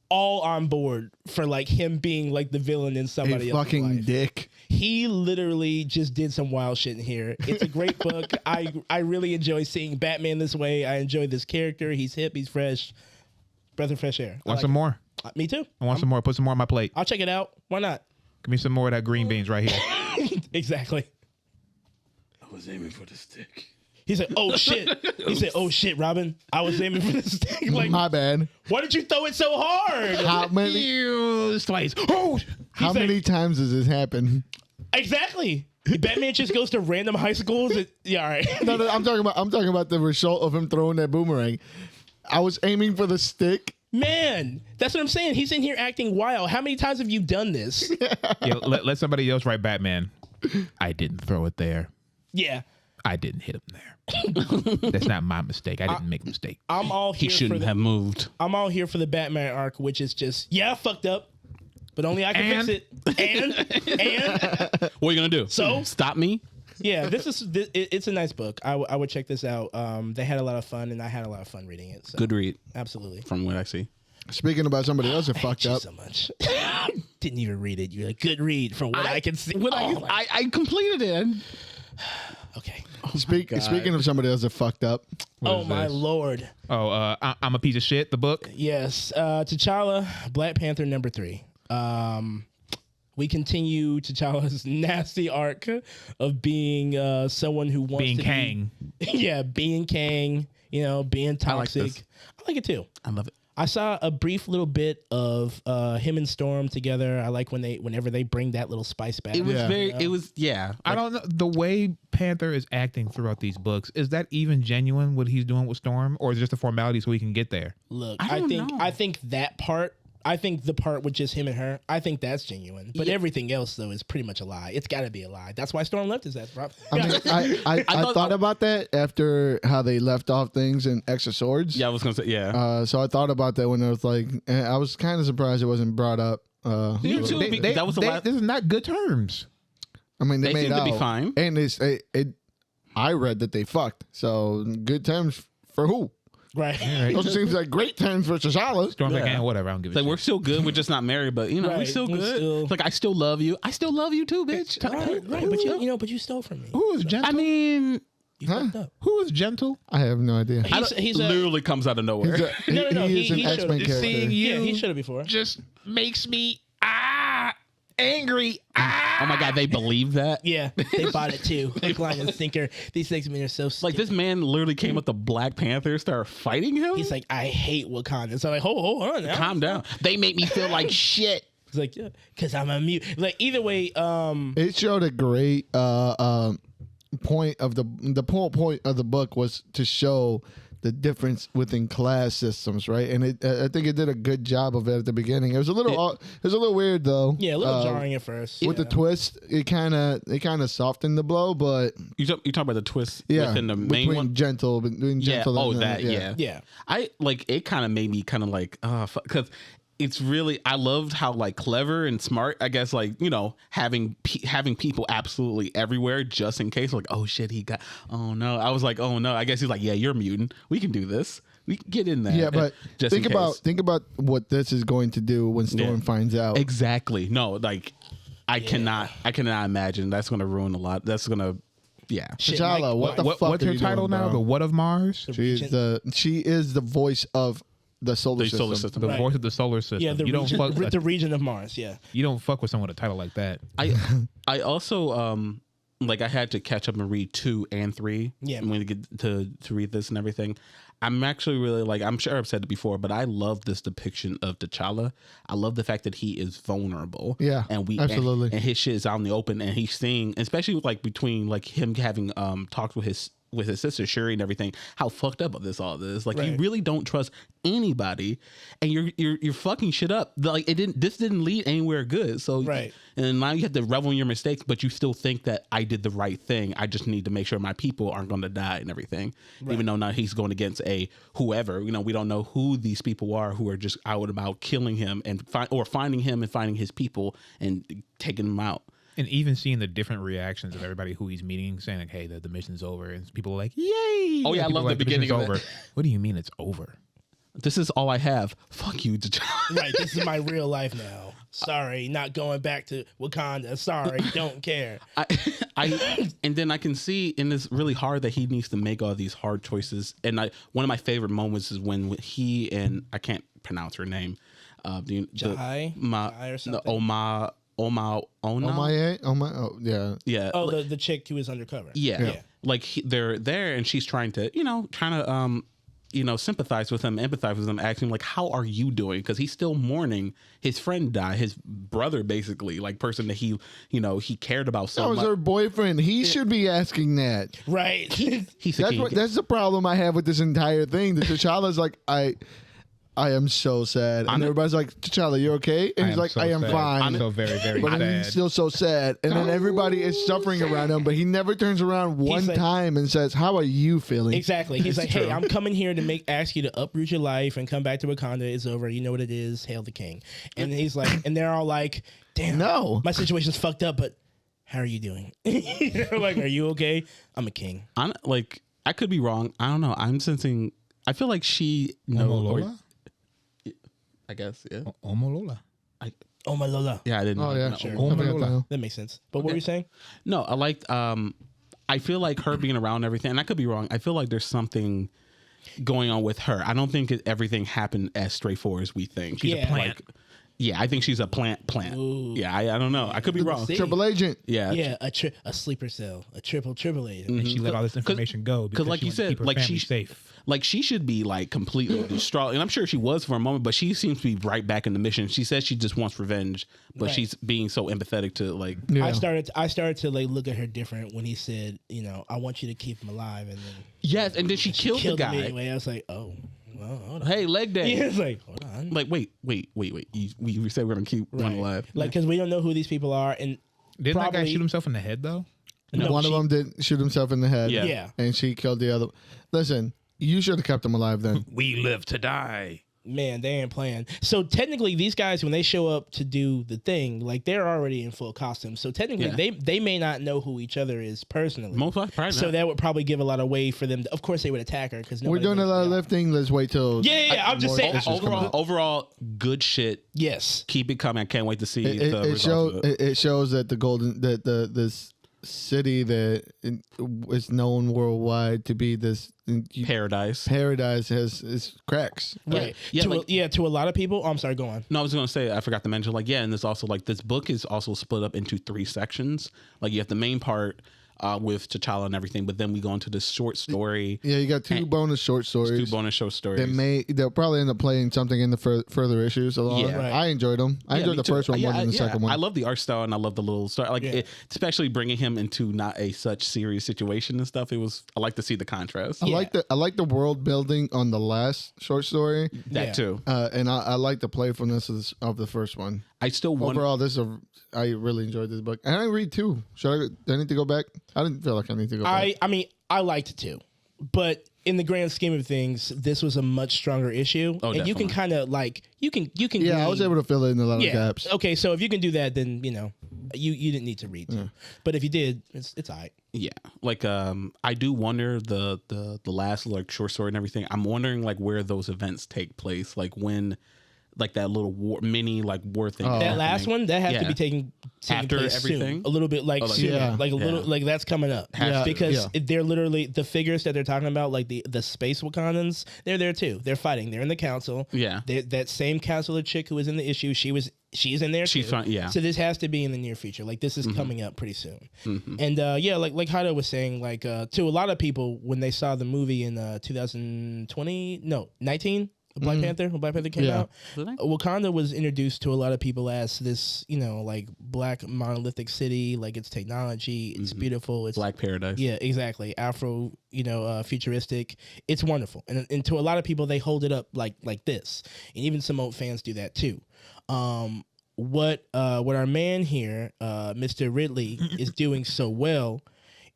all on board for like him being like the villain in somebody
A
else's
fucking
life.
dick.
He literally just did some wild shit in here. It's a great book. I really enjoy seeing Batman this way. I enjoy this character. He's hip. He's fresh. Breath of fresh air. I
Want
like
some
it.
more?
Me too.
I want some more. Put some more on my plate.
I'll check it out. Why not?
Give me some more of that green beans right here.
Exactly.
I was aiming for the stick.
He said, "Oh shit." He said, "Oh shit, Robin. I was aiming for this thing." Like,
My bad.
why did you throw it so hard?
How many?
Twice. Oh,
How many times does this happen?
Exactly. Batman just goes to random high schools. Yeah, all right.
No, I'm talking about the result of him throwing that boomerang. I was aiming for the stick.
Man, that's what I'm saying. He's in here acting wild. How many times have you done this?
yeah, let somebody else write Batman. I didn't throw it there.
Yeah.
I didn't hit him there. That's not my mistake. I didn't make a mistake.
I'm all here
He shouldn't have moved.
I'm all here for the Batman arc, which is just, I fucked up, but only I can fix it. And
What are you gonna do?
So?
Stop me?
yeah, it's a nice book. I would check this out. They had a lot of fun, and I had a lot of fun reading it. So.
Good read,
Absolutely.
from what I see.
Speaking about somebody else that fucked
Thank
up.
you so much. Didn't even read it. You're like, good read from what I can see.
I completed it.
Okay.
Speaking of somebody else that fucked up.
Oh my lord.
Oh, I'm a piece of shit. The book.
Yes. T'Challa, Black Panther #3. We continue T'Challa's nasty arc of being someone who wants
Being
to
Kang.
being Kang, being toxic.
this.
I like it too.
I love it.
I saw a brief little bit of him and Storm together. I like whenever they bring that little spice back.
It was
Yeah.
very. It was
I don't know the way Panther is acting throughout these books. Is that even genuine? What he's doing with Storm, or is it just a formality so he can get there?
Look,
I don't know.
I think that part. I think the part with just him and her, I think that's genuine. But everything else, though, is pretty much a lie. It's got to be a lie. That's why Storm left his ass, bro.
I mean, I thought about that after how they left off things in X of Swords.
Yeah, I was gonna say. Yeah.
So I thought about that when I was like, I was kind of surprised it wasn't brought up.
You too. That was the last.
This is not good terms.
I mean, they made
seem to
out,
be fine.
and I read that they fucked. So good terms for who?
Right.
Those seems like great terms for T'Challa.
Storm's like, whatever. I don't give a
Like
shit.
we're still good. We're just not married, but we're
Right,
still
we're
good.
still-
It's like I still love you. I still love you too, bitch.
Right. But you stole from me.
Who is gentle?
I mean,
You fucked up.
Who is gentle?
I have no idea.
He's a,
literally comes out of nowhere.
No.
He is an
He should've-
X-Men character.
Seeing you
yeah, he should have before.
just makes me angry.
Oh my god, they believe that.
Yeah, they bought it too. Hook, line, and sinker. These X-Men are so stupid.
Like this man literally came up to Black Panther, started fighting him.
He's like, I hate Wakanda. So I'm like, hold on now.
Calm down. They make me feel like shit.
He's like, yeah, because I'm a mute. Like either way,
It showed a great point of the whole point of the book was to show the difference within class systems, right? And I think it did a good job of it at the beginning. It was a little weird though.
yeah, a little jarring at first.
With the twist, it kind of softened the blow, but
You talk about the twist
yeah,
within the main
between
one.
gentle, between
Yeah.
gentle.
Oh,
and,
that. Yeah.
Yeah.
I like it. Kind of made me kind of like, because it's really. I loved how like clever and smart. I guess like having people absolutely everywhere just in case. Like, oh shit, he got. Oh no, I was like, oh no. I guess he's like, yeah, you're a mutant. We can do this. We can get in there.
Yeah, but
just
think
in case.
about what this is going to do when Storm finds out.
Exactly. No, like I cannot imagine that's going to ruin a lot. That's going to. Yeah.
Shit,
T'Challa,
Mike,
what the fuck
What's
are
her
you
title
doing,
now?
bro?
The What of Mars?
She is the voice of the solar system.
The
Right.
voice of the solar system.
Yeah,
you don't fuck.
the region of Mars. Yeah.
You don't fuck with someone with a title like that.
I also like I had to catch up and read 2 and 3.
Yeah.
When we get to read this and everything. I'm actually really like, I'm sure I've said it before, but I love this depiction of T'Challa. I love the fact that he is vulnerable.
Yeah,
and
absolutely.
and his shit is out in the open, and he's seeing, especially like between like him having talked with his sister Shuri and everything, how fucked up all this. Like you
Right.
really don't trust anybody, and you're fucking shit up. Like this didn't lead anywhere good. So
Right.
and now you have to revel in your mistakes, but you still think that I did the right thing. I just need to make sure my people aren't going to die and everything. Even though now he's going against a whoever. We don't know who these people are who are just out about killing him and finding him and finding his people and taking them out.
And even seeing the different reactions of everybody who he's meeting, saying like, "Hey, the mission's over," and people are like, "Yay!"
Oh, yeah, I
People
love
are
the beginning
mission's
of
over.
it.
What do you mean it's over?
This is all I have. Fuck you, T'Challa.
Right. This is my real life now. Sorry, not going back to Wakanda. Sorry, don't care.
And then I can see, and it's really hard that he needs to make all these hard choices. And one of my favorite moments is when he and I can't pronounce her name,
Jai or something?
Yeah.
Yeah.
Oh, the chick who was undercover.
Yeah. Like they're there and she's trying to, sympathize with him, empathize with him, asking like, how are you doing? Because he's still mourning his friend died, his brother, basically, like person that he cared about so much.
That was her boyfriend. He should be asking that.
Right.
He's a king.
That's the problem I have with this entire thing. The T'Challa's like, I am so sad. And everybody's like, T'Challa, you okay? And he's like, I am fine.
I'm so very, very
But
sad.
he's still so sad. And then everybody is suffering around him, but he never turns around one time and says, how are you feeling?
Exactly. He's like, hey, I'm coming here to ask you to uproot your life and come back to Wakanda. It's over. You know what it is. Hail the king. And he's like, and they're all like, damn,
No.
my situation's fucked up, but how are you doing? Like, are you okay? I'm a king.
I could be wrong. I don't know. I'm sensing, I feel like she
Omolola?
I guess, yeah.
Omolola.
Oh my Lola.
Yeah, I didn't know.
Oh, yeah.
No,
Sure.
Omolola.
That makes sense. But what were you saying?
No, I liked, I feel like her being around and everything, and I could be wrong. I feel like there's something going on with her. I don't think everything happened as straightforward as we think.
She's a plant.
Yeah, I think she's a plant.
Ooh.
Yeah, I don't know. I could be wrong.
See?
Triple Agent.
Yeah.
Yeah, a sleeper cell, a triple agent.
And she let all this information go because
like
she
you
wanted to
said,
keep her
like
family
she
safe.
Like she should be like completely distraught, and I'm sure she was for a moment, but she seems to be right back in the mission. She says she just wants revenge, but
Right.
she's being so empathetic to like.
Yeah.
I started to like look at her different when he said, I want you to keep him alive, and then
Yes, and then she killed the
him
guy.
anyway. I was like, oh, well, hold on.
Hey, leg day.
Yeah, it's like, hold on.
Like, wait. We said we're gonna keep one alive.
Like, because we don't know who these people are, and
Didn't that guy
probably-
shoot himself in the head though?
No,
One of them did shoot himself in the head.
Yeah.
Yeah.
And she killed the other. Listen, you should have kept him alive then.
We live to die.
man, they ain't playing. So technically, these guys, when they show up to do the thing, like they're already in full costume. So technically, they may not know who each other is personally.
Most probably
So
not.
that would probably give a lot of way for them. Of course, they would attack her because
We're doing a lot of lifting. Let's wait till.
Yeah. I'm just
more
saying.
issues come out.
Overall, good shit.
Yes.
Keep it coming. I can't wait to see
It,
the
it
results
shows.
of it.
It shows that this city that is known worldwide to be this
Paradise.
paradise has cracks.
Right.
Yeah,
To a lot of people. Oh, I'm sorry. Go on.
No, I was going to say, I forgot to mention, like, yeah, and there's also, like, this book is also split up into 3 sections. Like, you have the main part with T'Challa and everything, but then we go into this short story.
Yeah, you got 2 bonus short stories.
2 bonus short stories.
They'll probably end up playing something in the further issues along.
Yeah.
I enjoyed them. I enjoyed the first one more than the second one.
I love the art style and I love the little story. Like, especially bringing him into not a such serious situation and stuff. I like to see the contrast.
I like the world building on the last short story.
That too.
And I like the playfulness of the first one.
I still want.
Overall, I really enjoyed this book, and I read 2. Do I need to go back? I didn't feel like I need to go back.
I mean, I liked it too, but in the grand scheme of things, this was a much stronger issue,
Oh,
and you can
definitely.
kind of like you can.
Yeah, I was able to fill in a lot of gaps.
Okay, so if you can do that, then you didn't need to read. But if you did, it's all right.
Yeah, like I do wonder the last like short story and everything. I'm wondering like where those events take place, like when. Like that little mini war thing.
That last one that has to be taken
after
place
everything.
soon. A little bit like soon,
yeah.
like a little like that's coming up because they're literally the figures that they're talking about, like the space Wakandans. They're there too. They're fighting. They're in the council.
Yeah,
that same counselor chick who was in the issue. She's in there.
She's
too.
fine. Yeah.
So this has to be in the near future. Like this is coming up pretty soon. And like Jairo was saying, like to a lot of people when they saw the movie in 19. Black Panther, when Black Panther came out, Wakanda was introduced to a lot of people as this, like black monolithic city, like it's technology, it's beautiful, it's
Black paradise.
Yeah, exactly. Afro, futuristic. It's wonderful, and to a lot of people, they hold it up like this, and even some old fans do that too. What our man here, Mr. Ridley, is doing so well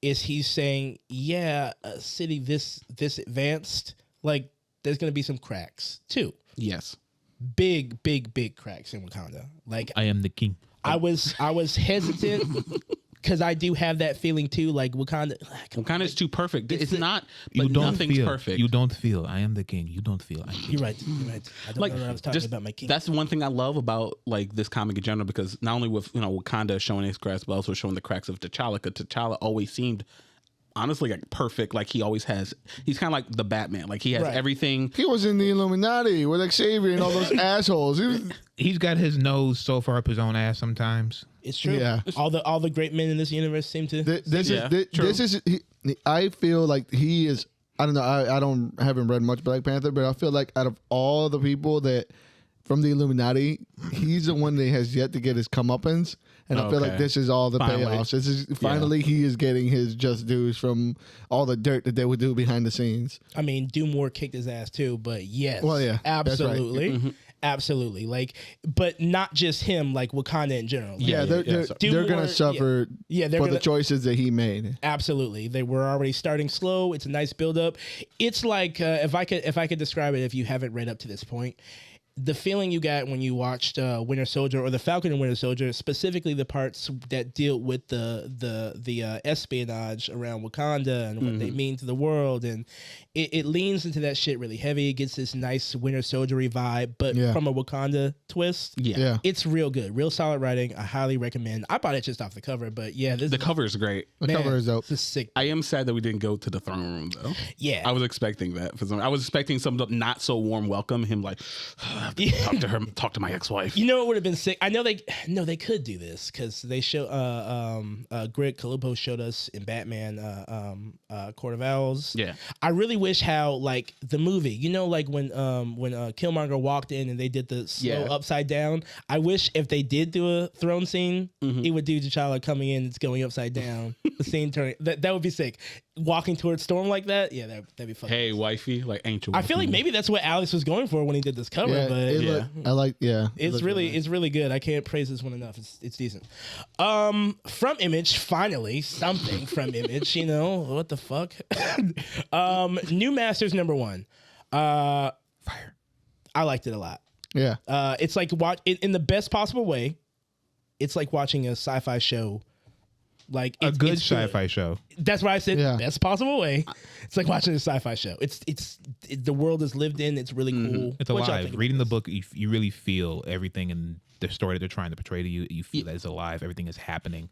is he's saying, a city this advanced, like. There's gonna be some cracks too.
Yes.
Big cracks in Wakanda. Like
I am the king.
I was hesitant because I do have that feeling too. Like Wakanda
is too perfect. It's not.
You
But
don't
nothing's
feel.
perfect.
You don't feel. I am the king. You don't feel.
You're right. I don't know what I was talking about my king.
That's one thing I love about like this comic in general, because not only with Wakanda showing its cracks, but also showing the cracks of T'Challa. Because T'Challa always seemed honestly like perfect. Like he always has. He's kind of like the Batman. Like he has everything.
He was in the Illuminati with Xavier and all those assholes.
He's got his nose so far up his own ass sometimes.
It's true.
Yeah.
All the great men in this universe seem to.
I feel like he is. I don't know. I haven't read much Black Panther, but I feel like out of all the people that from the Illuminati, he's the one that has yet to get his comeuppance. And I feel like this is all the payoffs. This is finally he is getting his just dues from all the dirt that they would do behind the scenes.
I mean, Doom War kicked his ass too, but yes.
Well, yeah,
absolutely.
that's right.
Absolutely. Like, but not just him, like Wakanda in general. Like,
they're going to suffer for the choices that he made.
Absolutely. They were already starting slow. It's a nice build up. It's like, if I could describe it, if you haven't read up to this point, the feeling you got when you watched Winter Soldier or the Falcon and Winter Soldier, specifically the parts that deal with the espionage around Wakanda and what they mean to the world, and it leans into that shit really heavy. It gets this nice Winter Soldier-y vibe, but from a Wakanda twist.
Yeah.
It's real good, real solid writing. I highly recommend. I bought it just off the cover, but
the cover is great.
The cover is dope.
It's sick.
I am sad that we didn't go to the throne room though.
Yeah,
I was expecting that. I was expecting some not so warm welcome. Him like. Talk to her. Talk to my ex-wife.
You know it would have been sick. I know they could do this because they show Greg Callipo showed us in Batman Court of Owls.
Yeah,
I really wish how like the movie. You know, like when Killmonger walked in and they did the slow upside down. I wish if they did do a throne scene, he would do T'Challa coming in, it's going upside down. The scene turning. That would be sick. Walking towards Storm like that, yeah, that'd be fun.
Hey, wifey, like ain't you?
I feel like maybe that's what Alex was going for when he did this cover, it's really good. I can't praise this one enough. It's decent. From Image, finally something from Image. You know what the fuck? New Masters #1. Fire. I liked it a lot.
Yeah.
It's like in the best possible way. It's like watching a sci-fi show. Like
a good sci-fi show.
That's why I said best possible way. It's like watching a sci-fi show. It's the world is lived in. It's really cool.
It's alive. Reading the book, you really feel everything in the story that they're trying to portray to you. You feel that it's alive. Everything is happening.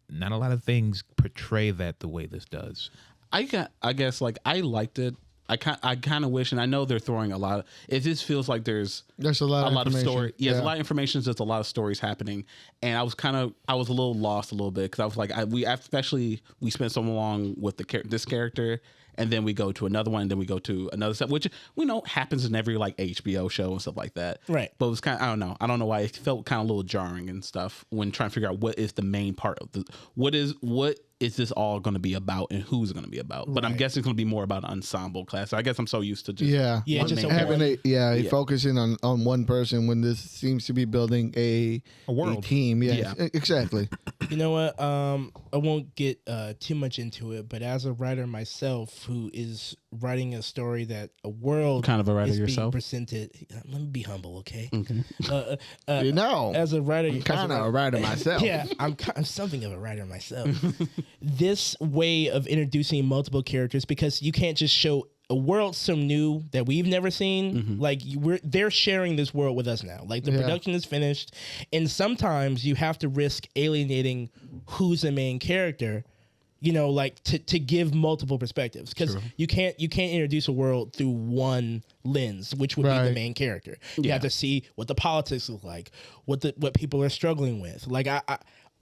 Not a lot of things portray that the way this does.
I guess like I liked it. I kind of wish, and I know they're throwing a lot. It just feels like there's
a lot of story.
Yeah, there's a lot of information. There's a lot of stories happening, and I was a little lost a little bit because I was like, we spent so long with this character, and then we go to another one, and then we go to another stuff, which we know happens in every like HBO show and stuff like that.
Right.
But it was kind of, I don't know why it felt kind of a little jarring and stuff when trying to figure out what is the main part of what is this all going to be about and who's it going to be about? But I'm guessing it's going to be more about an ensemble class. So I guess I'm so used to just
having focusing on one person when this seems to be building a world, a team. Yeah, exactly.
You know what? I won't get too much into it, but as a writer myself, who is writing a story that a world
kind of a writer
is
yourself
being presented. Let me be humble, okay?
As
a writer,
I'm kind of a writer myself.
Yeah, I'm something of a writer myself. This way of introducing multiple characters, because you can't just show a world so new that we've never seen. Like they're sharing this world with us now. Like the production is finished, and sometimes you have to risk alienating who's the main character. You know, like to give multiple perspectives, because you can't introduce a world through one lens, which would be the main character. You have to see what the politics look like, what people are struggling with. Like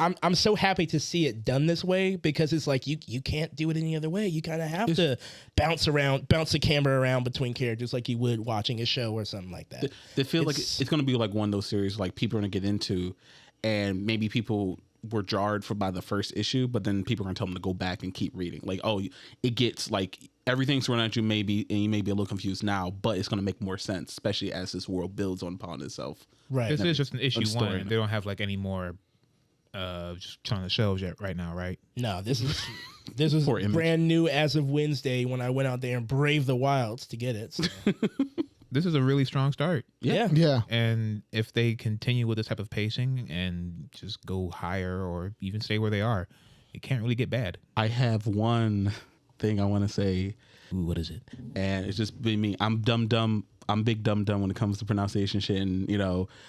I'm so happy to see it done this way, because it's like you can't do it any other way. You kind of have to bounce the camera around between characters like you would watching a show or something like that.
They feel like it's going to be like one of those series like people are going to get into, and maybe people were jarred by the first issue, but then people are going to tell them to go back and keep reading. Like, oh, it gets like everything's thrown at you maybe, and you may be a little confused now, but it's going to make more sense, especially as this world builds upon itself.
Right.
This is just an issue one. They don't have like any more just on the shelves yet right now, right?
No, this was brand new as of Wednesday when I went out there and braved the wilds to get it. So.
This is a really strong start.
Yeah.
And if they continue with this type of pacing and just go higher or even stay where they are, it can't really get bad.
I have one thing I want to say.
Ooh, what is it?
And it's just been me. I'm dumb. I'm big dumb when it comes to pronunciation shit, and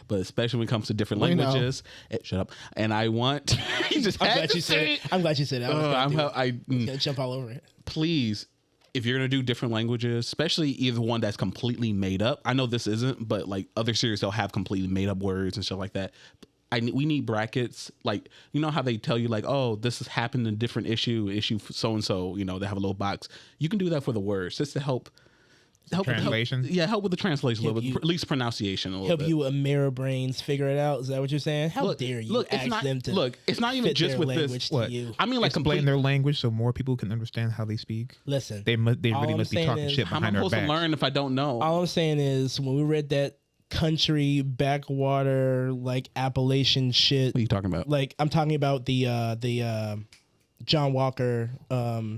but especially when it comes to different
We know.
languages. Shut up. And I want. You just
I'm
had
glad
to
you said
say
it. I'm glad you said it. I was
I'm
gonna jump all over it.
please, if you're gonna do different languages, especially either one that's completely made up. I know this isn't, but like other series, they'll have completely made up words and stuff like that. We need brackets, like how they tell you like, oh, this has happened in different issue so and so. They have a little box. You can do that for the words just to help
Translation?
help with the translation a little
Help
bit, at least pronunciation a little
Help
bit.
you Ameribrains figure it out. Is that what you're saying? How dare you
it's
ask
not,
them to
look, it's not even
fit
just
their
with
language
this.
to
What?
you?
I mean, like
Explain their language so more people can understand how they speak.
Listen,
They
all
really
I'm
must be
saying
talking
is,
shit
How am I
behind our
supposed to
backs.
learn if I don't know?
all I'm saying is when we read that country backwater like Appalachian shit,
What are you talking about?
like I'm talking about the John Walker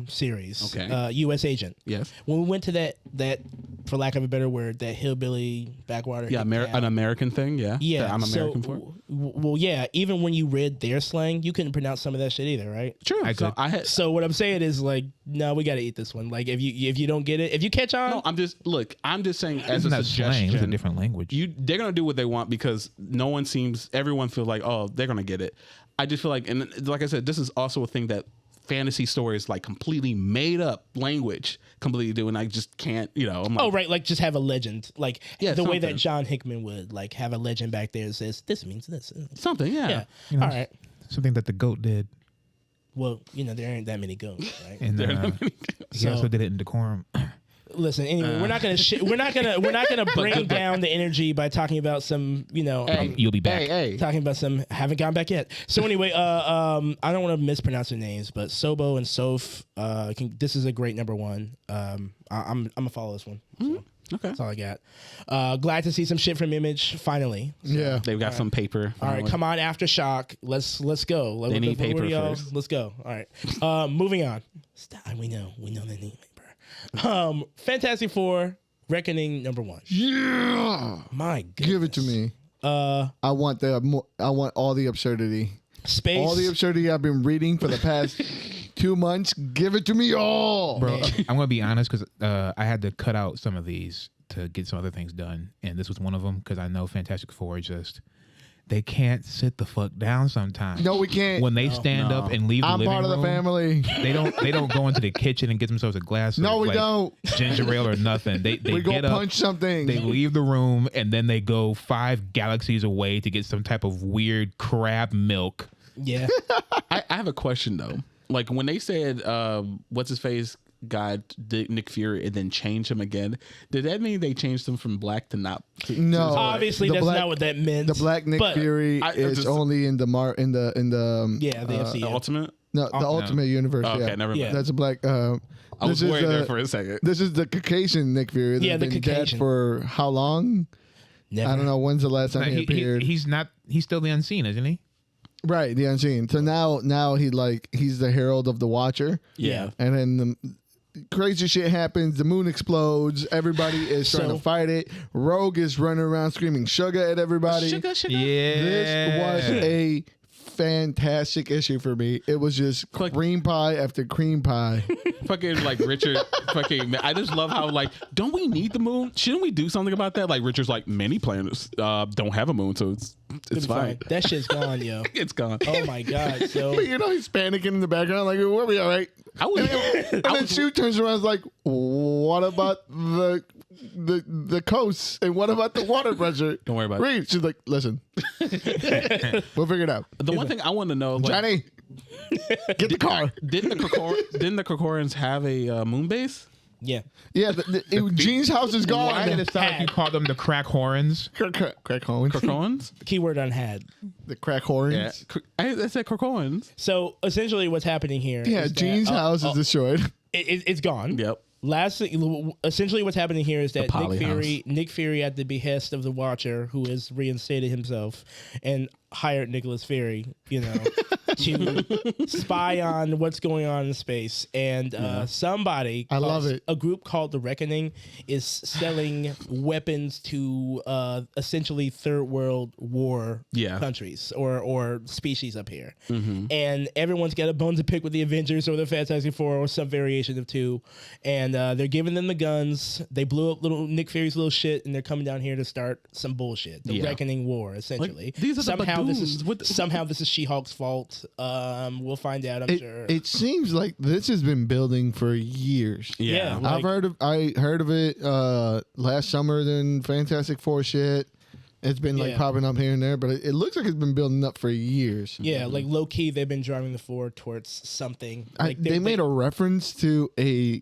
series,
Okay.
U.S. Agent.
Yes.
When we went to that for lack of a better word, that hillbilly backwater.
Yeah,
hick
an
town.
American thing. Yeah.
Yeah,
that I'm American
so,
for.
Well, yeah. Even when you read their slang, you couldn't pronounce some of that shit either, right?
True.
I
So
could.
I had.
So what I'm saying is like, no, we got to eat this one. Like if you don't get it, if you catch on,
No, I'm just saying as
Isn't
a
that slang?
suggestion.
It's a different language.
They're gonna do what they want because everyone feels like, oh, they're gonna get it. I just feel like, and like I said, this is also a thing that fantasy stories like completely made up language completely do, and I just can't, I'm like,
oh right, like just have a legend, like
Yeah,
the way that
something.
John Hickman would like have a legend back there that says this means this.
something, yeah.
Yeah. All right.
Something that the goat did.
Well, there ain't that many goats, right?
And he
So-
also did it in Decorum.
Listen, anyway, we're not gonna bring down the energy by talking about some,
You'll be back.
Hey.
talking about some haven't gone back yet. So anyway, I don't want to mispronounce their names, but Sobo and Soph, this is a great number one. I'm gonna follow this one. So
Okay.
that's all I got. Glad to see some shit from Image finally.
Yeah.
They've got some paper.
All right, come on, Aftershock. Let's go.
They need paper first.
Let's go. All right. Moving on. Stop. We know they need paper. Fantastic Four, Reckoning number one.
Yeah.
My goodness.
Give it to me. I want all the absurdity.
Space.
All the absurdity I've been reading for the past 2 months. Give it to me all.
Bro, I'm gonna be honest because I had to cut out some of these to get some other things done, and this was one of them because I know Fantastic Four they can't sit the fuck down sometimes.
No, we can't.
When they stand up and leave the
I'm
living
part of the
room,
family.
They don't go into the kitchen and get themselves a glass of
No, we don't.
ginger ale or nothing. They
We go
get up,
punch something.
they leave the room, and then they go 5 galaxies away to get some type of weird crab milk.
Yeah.
I have a question though. Like when they said, what's his face got Nick Fury and then changed him again, did that mean they changed him from black to not?
No.
Obviously,
The
that's
black-
not what that meant.
The Black Nick
but-
Fury
I
is
just-
only in the
Yeah, the
The
FCU.
Ultimate?
the Ultimate Universe.
Oh, okay,
yeah.
never mind.
Yeah.
That's a black.
I was
this is
worried there
the-
for a second.
This is the Caucasian Nick Fury. That's
Yeah, the
been dead
Caucasian.
for how long?
Never.
I don't know. When's the last time he appeared?
He's still the Unseen, isn't he?
Right, the Unseen. So now he's the herald of the Watcher.
Yeah.
And then the crazy shit happens. The moon explodes. Everybody is trying
So-
to fight it. Rogue is running around screaming sugar at everybody.
Sugar.
Yeah.
This was a fantastic issue for me. It was just cream pie after cream pie.
Fucking like Richard. Fucking. I just love how like, don't we need the moon? Shouldn't we do something about that? Like Richard's like, many planets don't have a moon, so it's fine.
That shit's gone, yo.
It's gone.
Oh my god. So
But he's panicking in the background, like, we'll be all right.
I was.
And then Sue turns around and is like, what about the coast? And what about the water pressure?
Don't worry about it.
Reed. She's like, listen. We'll figure it out.
The one thing I want to know, like,
Johnny, get the car.
didn't the Krakorans have a moon base?
yeah.
Yeah, Gene's house is gone.
Why did it sound like you called them the crack horns?
Crack horns.
Krakorans?
Keyword on had.
The crack horns.
Yeah. I said Krakorans.
So essentially, what's happening here?
Yeah,
is that,
Gene's house is destroyed.
it's gone.
Yep.
Essentially, what's happening here is that
poly
Nick Fury, at the behest of the Watcher, who has reinstated himself and hired Nicholas Fury, to spy on what's going on in space. And somebody,
I love it.
A group called the Reckoning is selling weapons to essentially third world war countries or species up here. And everyone's got a bone to pick with the Avengers or the Fantastic Four or some variation of two. And they're giving them the guns. They blew up little Nick Fury's little shit, and they're coming down here to start some bullshit. The Reckoning War, essentially.
Like, these are
somehow
the
this is somehow this is She-Hulk's fault. We'll find out, I'm sure.
It seems like this has been building for years.
Yeah.
I heard of it last summer in Fantastic Four shit. It's been like popping up here and there, but it looks like it's been building up for years.
Yeah, like low key, they've been driving the forward towards something. Like
they made a reference to a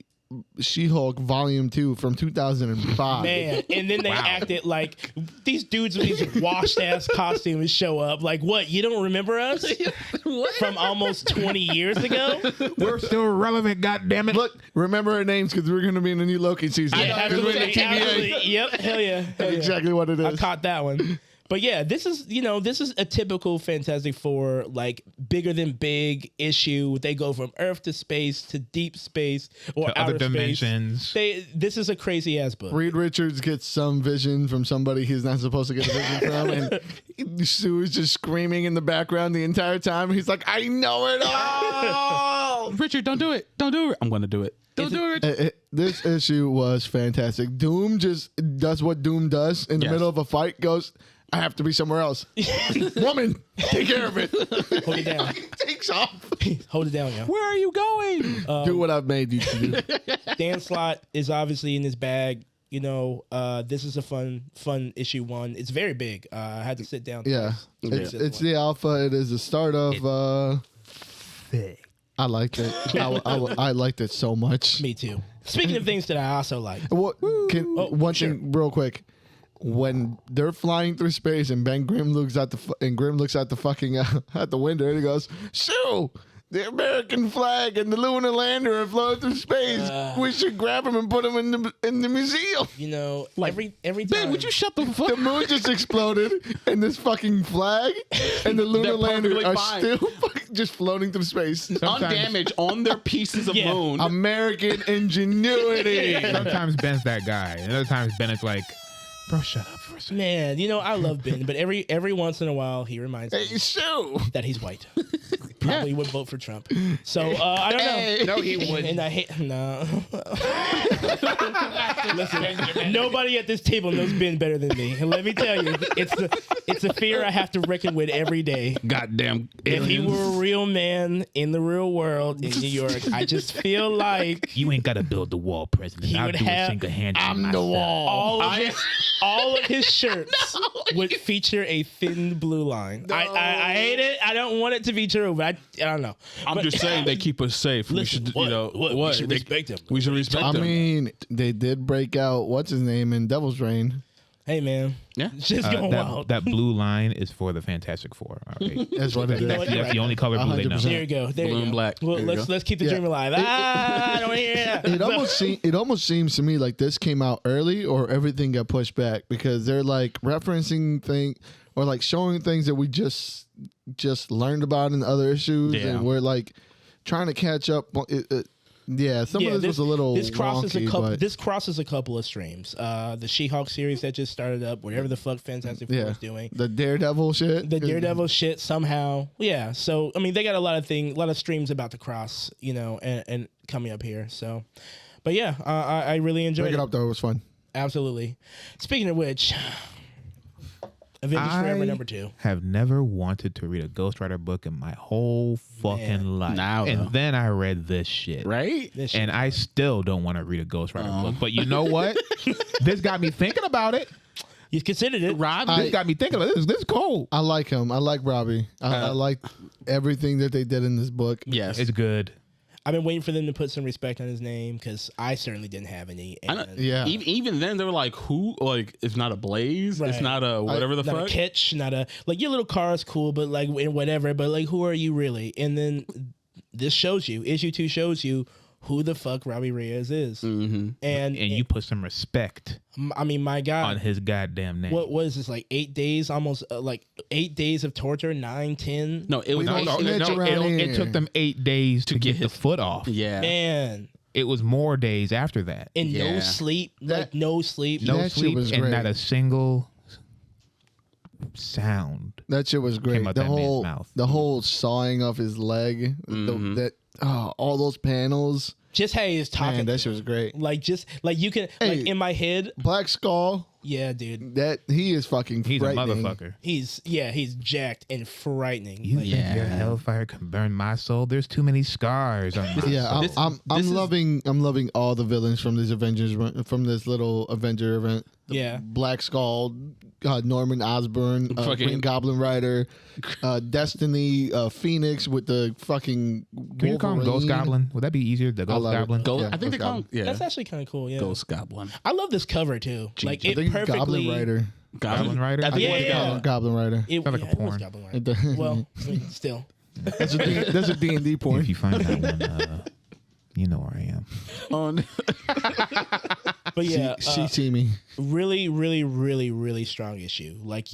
She-Hulk Volume 2 from 2005.
Man, and then they acted like these dudes with these washed ass costumes show up. Like, what? You don't remember us from almost 20 years ago?
We're still relevant, goddammit.
Look, remember our names because we're going to be in the new Loki season.
Yeah, absolutely. Yep, hell yeah.
That's exactly what it is.
I caught that one. But yeah, this is a typical Fantastic Four, like bigger than big issue. They go from Earth to space to deep space or
To
outer
other dimensions.
Space. This is a crazy ass book.
Reed Richards gets some vision from somebody he's not supposed to get a vision from, and Sue is just screaming in the background the entire time. He's like, "I know it all."
Richard, don't do it. Don't do it. I'm going to do it. Don't do it.
This issue was fantastic. Doom just does what Doom does in the middle of a fight. Goes, I have to be somewhere else. Woman, take care of it.
Hold it down.
Takes off.
Hold it down, y'all.
Where are you going?
Do what I've made you to do.
Dan Slott is obviously in his bag. This is a fun issue one. It's very big. I had to sit down.
Yeah, it's the alpha. It is the start of.
Thick.
I liked it. I liked it so much.
Me too. Speaking of things that I also like.
One thing real quick. When they're flying through space and Ben Grimm looks at the fucking at the window and he goes, "Shoo! The American flag and the lunar lander are floating through space. We should grab them and put them in the museum."
Every time.
Ben, would you shut the fuck?
The moon just exploded, and this fucking flag and the lunar lander are still just floating through space.
Undamaged on their pieces of moon.
American ingenuity.
Sometimes Ben's that guy, and other times Ben is like, "Bro, shut up for a second."
Man, I love Ben, but every once in a while he reminds me that he's white. Probably would vote for Trump. So I don't know.
No, he wouldn't.
And I hate no. Listen, nobody at this table knows Ben better than me. And let me tell you, it's a fear I have to reckon with every day.
Goddamn
If he
aliens.
were a real man in the real world in New York, I just feel like
You ain't got to build the wall, President.
He
I'll
would
do
have-
it single-handedly.
I'm the wall.
all of his shirts would feature a thin blue line. I hate it. I don't want it to be true, but I don't know.
I'm just saying they keep us safe.
Listen,
we should,
what? We should respect him.
We should respect
I
them.
mean, they did break out what's his name in Devil's Reign.
Hey man,
Yeah.
just going wild.
that blue line is for the Fantastic Four. All right.
That's what it is.
That's the only color blue they know.
100%.
There you go. There
Blue
you
and
go.
black.
Well,
There you
let's keep the
Yeah.
dream alive. I don't hear that.
It almost seems to me like this came out early or everything got pushed back because they're like referencing things or like showing things that we just learned about in other issues and we're like trying to catch up. Some of this was a little wonky,
this crosses a couple of streams. The She-Hulk series that just started up, whatever the fuck Fantastic Four is doing.
The Daredevil shit.
The Daredevil shit somehow. Yeah. So I mean they got a lot of streams about to cross, and coming up here. So but yeah, I really enjoyed
Break
it.
it up though, it was fun.
Absolutely. Speaking of which, Avengers Forever #2.
Have never wanted to read a Ghost Rider book in my whole fucking life.
Now, though.
and then I read this shit.
Right?
This shit.
And I still don't want to read a Ghost Rider book. But you know what? This got me thinking about it.
You considered it.
Rob,
This got me thinking about this. This is cool.
I like him. I like Robbie. I like everything that they did in this book.
yes.
It's good.
I've been waiting for them to put some respect on his name because I certainly didn't have any. And
Yeah.
Even then, they were like, who? Like, it's not a Blaze.
Right.
It's not a whatever the
not
fuck.
a Kitsch, not a like your little car is cool, but like whatever. But like, who are you really? And then this shows you, issue 2 shows you who the fuck Robbie Reyes is. And
you put some respect
I mean, my God,
on his goddamn name.
what is this, like 8 days, almost like 8 days of torture, 9, 10?
No, it was
It took them 8 days to get the foot off.
Yeah.
Man.
It was more days after that.
And no sleep, like no sleep.
No
That shit
sleep
was
and
great.
not a single sound.
That shit was great.
Came out
The
that man's
whole
mouth.
the whole sawing of his leg, all those panels.
Just how he is talking.
Man,
to
that shit
him.
was great.
Like, just like you can,
Hey.
like in my head.
Black Skull,
Yeah, dude.
that he is fucking.
He's a
frightening.
motherfucker.
He's jacked and frightening.
You
Like,
think your hellfire can burn my soul? There's too many scars on my
Yeah,
soul.
I'm loving all the villains from this from this little Avenger event. The
Yeah.
Black Skull, Norman Osborn,
Fucking-
Green Goblin Rider, Destiny, Phoenix with the fucking.
Can you call him Ghost
Wolverine.
Goblin? Would that be easier? The Ghost
love it.
Goblin?
Ghost,
Yeah,
I think they
Ghost
call him. Yeah.
That's actually kind of cool. Yeah.
Ghost Goblin.
I love this cover too. Like
I
it
think
perfectly.
Goblin Rider.
Goblin Rider?
I think
Yeah,
it's
yeah.
Goblin.
Goblin Rider.
It,
Sounds like a
it was
porn.
Goblin Rider.
It does.
Well, I mean, still.
That's a D&D porn.
If you find that one, you know where I am.
On
But yeah,
She see me.
really, really, really, really strong issue. Like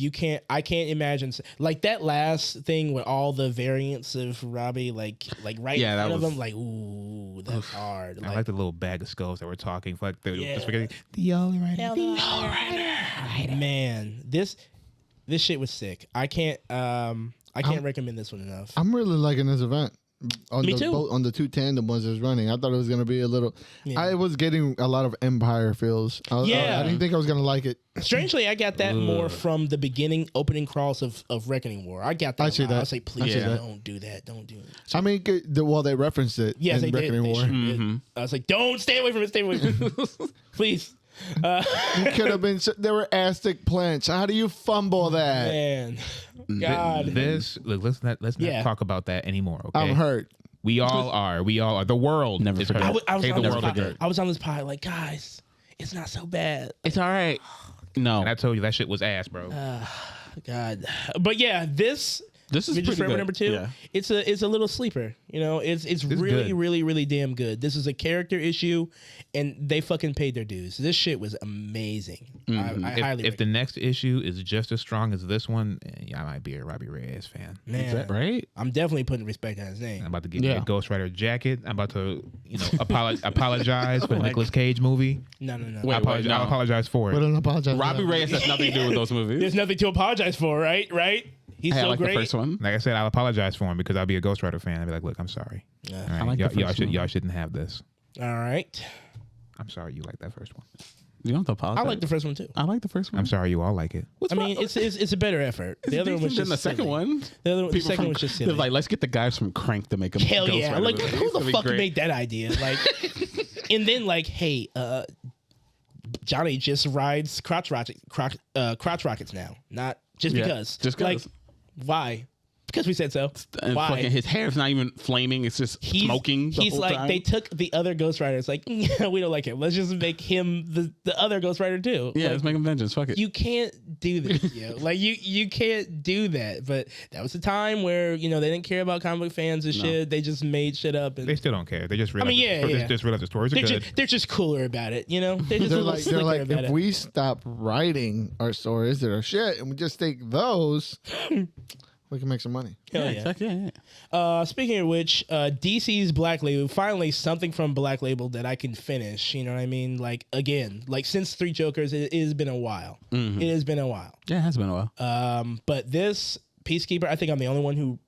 I can't imagine like that last thing with all the variants of Robbie, like right
Yeah,
in
that
front of
was-
him, like ooh, that's hard.
I like the little bag of skulls that were talking. Like the
Yeah.
spaghetti. The Holy Rider.
Hell
The
no.
Holy Rider.
Man, this shit was sick. I can't recommend this one enough.
I'm really liking this event. On
Me
the
too.
on the two tandem ones that's running. I thought it was gonna be a little.
Yeah.
I was getting a lot of Empire feels. I didn't think I was gonna like it.
Strangely, I got that more from the beginning opening crawls of Reckoning War. I got that.
I see
a lot.
that.
I was like, please
see that.
don't do that. Don't do it.
I mean, they referenced it.
Yes,
in
they
Reckoning
did. They
War.
sure did. I was like, don't stay away from it. Stay away from it. Please.
You could have been. There were Aztec plants. How do you fumble that?
Man. God.
Let's not
Yeah.
talk about that anymore. Okay,
I'm hurt.
We all are. We all are. The world
Never
is
forget.
hurt.
I was
Hey,
on
the
this
world
pod,
is hurt.
I was on this pod like, guys, it's not so bad.
it's all right. No,
And I told you that shit was ass, bro.
God. But yeah, this
this is
Avengers
pretty
Forever
good.
number 2.
Yeah.
It's a little sleeper. You know, it's really,
good.
really, really damn good. This is a character issue, and they fucking paid their dues. This shit was amazing. I highly
If the next issue is just as strong as this one, I might be a Robbie Reyes fan.
man,
Is that right?
I'm definitely putting respect on his name.
I'm about to get me a Ghost Rider jacket. I'm about to, apologize for the Nicolas Cage movie.
No.
Wait,
I'll apologize for
But I
it.
don't apologize.
Robbie Reyes has nothing to do with those movies.
There's nothing to apologize for, right? He's
I
so
like
great.
the first one.
Like I said, I'll apologize for him because I'll be a Ghost Rider fan. I'll be like, look, I'm sorry. All right,
I like the first one.
y'all shouldn't have this.
All right.
I'm sorry you like that first one.
You don't have to apologize.
I like the first one too.
I like the first one.
I'm sorry you all like it.
I mean, it's a better effort. The other one was just
the second
silly.
one.
The second one was just silly.
They're like, let's get the guys from Crank to make a
Hell
Ghost
yeah!
Rider
Like,
movie.
who
It'll
the
be
fuck
great.
made that idea? Like, and then like, hey, Johnny just rides crotch rockets now, not just
Yeah,
because.
just 'cause.
Like, why? Because we said so.
And
Why?
fucking his hair is not even flaming; it's just smoking. The
He's
whole
like
time.
they took the other Ghost Riders. Like, yeah, we don't like him. Let's just make him the other Ghost Rider too.
Yeah,
Like,
let's make him vengeance. Fuck it.
you can't do this, like you can't do that. But that was the time where they didn't care about comic book fans and shit. They just made shit up. And
They still don't care. They just realize.
yeah.
Just realize the stories are good.
they're just cooler about it. They're just a
They're
little
like,
slicker about
if
it.
we stop writing our stories that are shit and we just take those, we can make some money.
Hell yeah.
Fuck yeah.
Speaking of which, DC's Black Label, finally something from Black Label that I can finish. You know what I mean? Like, again, like since Three Jokers, it has been a while. It has been a while.
Yeah, it has been a while.
But this Peacekeeper, I think I'm the only one who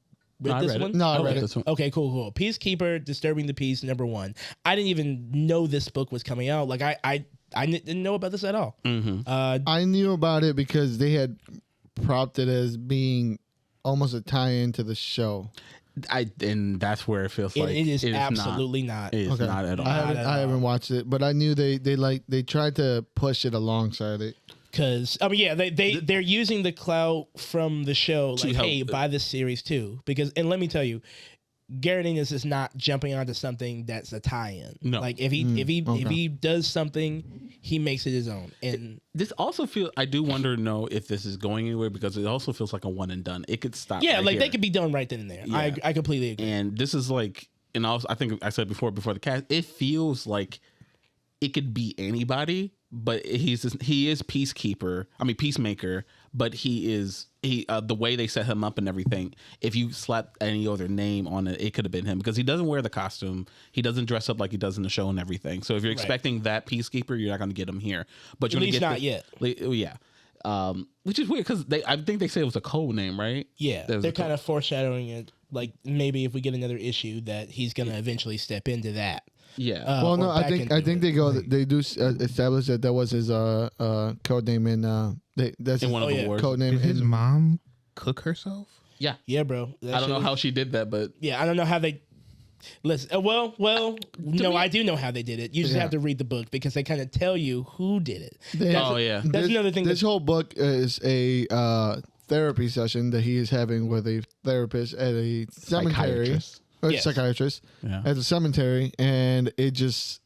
read
I
this
read it.
one.
No, I read
Okay.
it.
This one.
Okay, cool. Peacekeeper, Disturbing the Peace, #1. I didn't even know this book was coming out. Like, I didn't know about this at all.
I knew about it because they had propped it as being almost a tie-in to the show.
And that's where it feels
And
like
it is absolutely not.
It is not at all.
I haven't watched it, but I knew they tried to push it alongside it.
Because they're using the clout from the show, like,
help-
hey, buy this series too. Because, and let me tell you, Garrett Ennis is not jumping onto something that's a tie-in.
No.
Like if he does something, he makes it his own. And
This also feels. I do wonder to know if this is going anywhere because it also feels like a one and done. It could stop.
yeah,
right
like
here.
they could be done right then and there.
Yeah.
I completely agree.
And this is like and also I think I said before the cast, it feels like it could be anybody, but he is Peacemaker, but the way they set him up and everything, if you slapped any other name on it, it could have been him, because he doesn't wear the costume, he doesn't dress up like he does in the show and everything. So if you're expecting that Peacekeeper, you're not going to get him here. But you're
at least not yet.
Yeah. Which is weird, because I think they said it was a code name, right?
Yeah, they're kind of foreshadowing it, like maybe if we get another issue that he's going to eventually step into that.
Yeah.
Well, no, I think they do establish that was his code name that's
in one of the wars.
Code name.
Did his mom cook herself?
Yeah.
Yeah, bro.
I don't know how she did that, but
yeah, I don't know how they. Listen, no, I do know how they did it. You just have to read the book, because they kind of tell you who did it. That's another thing.
This whole book is a therapy session that he is having with a therapist at a cemetery. Psychiatrist at the cemetery, and it just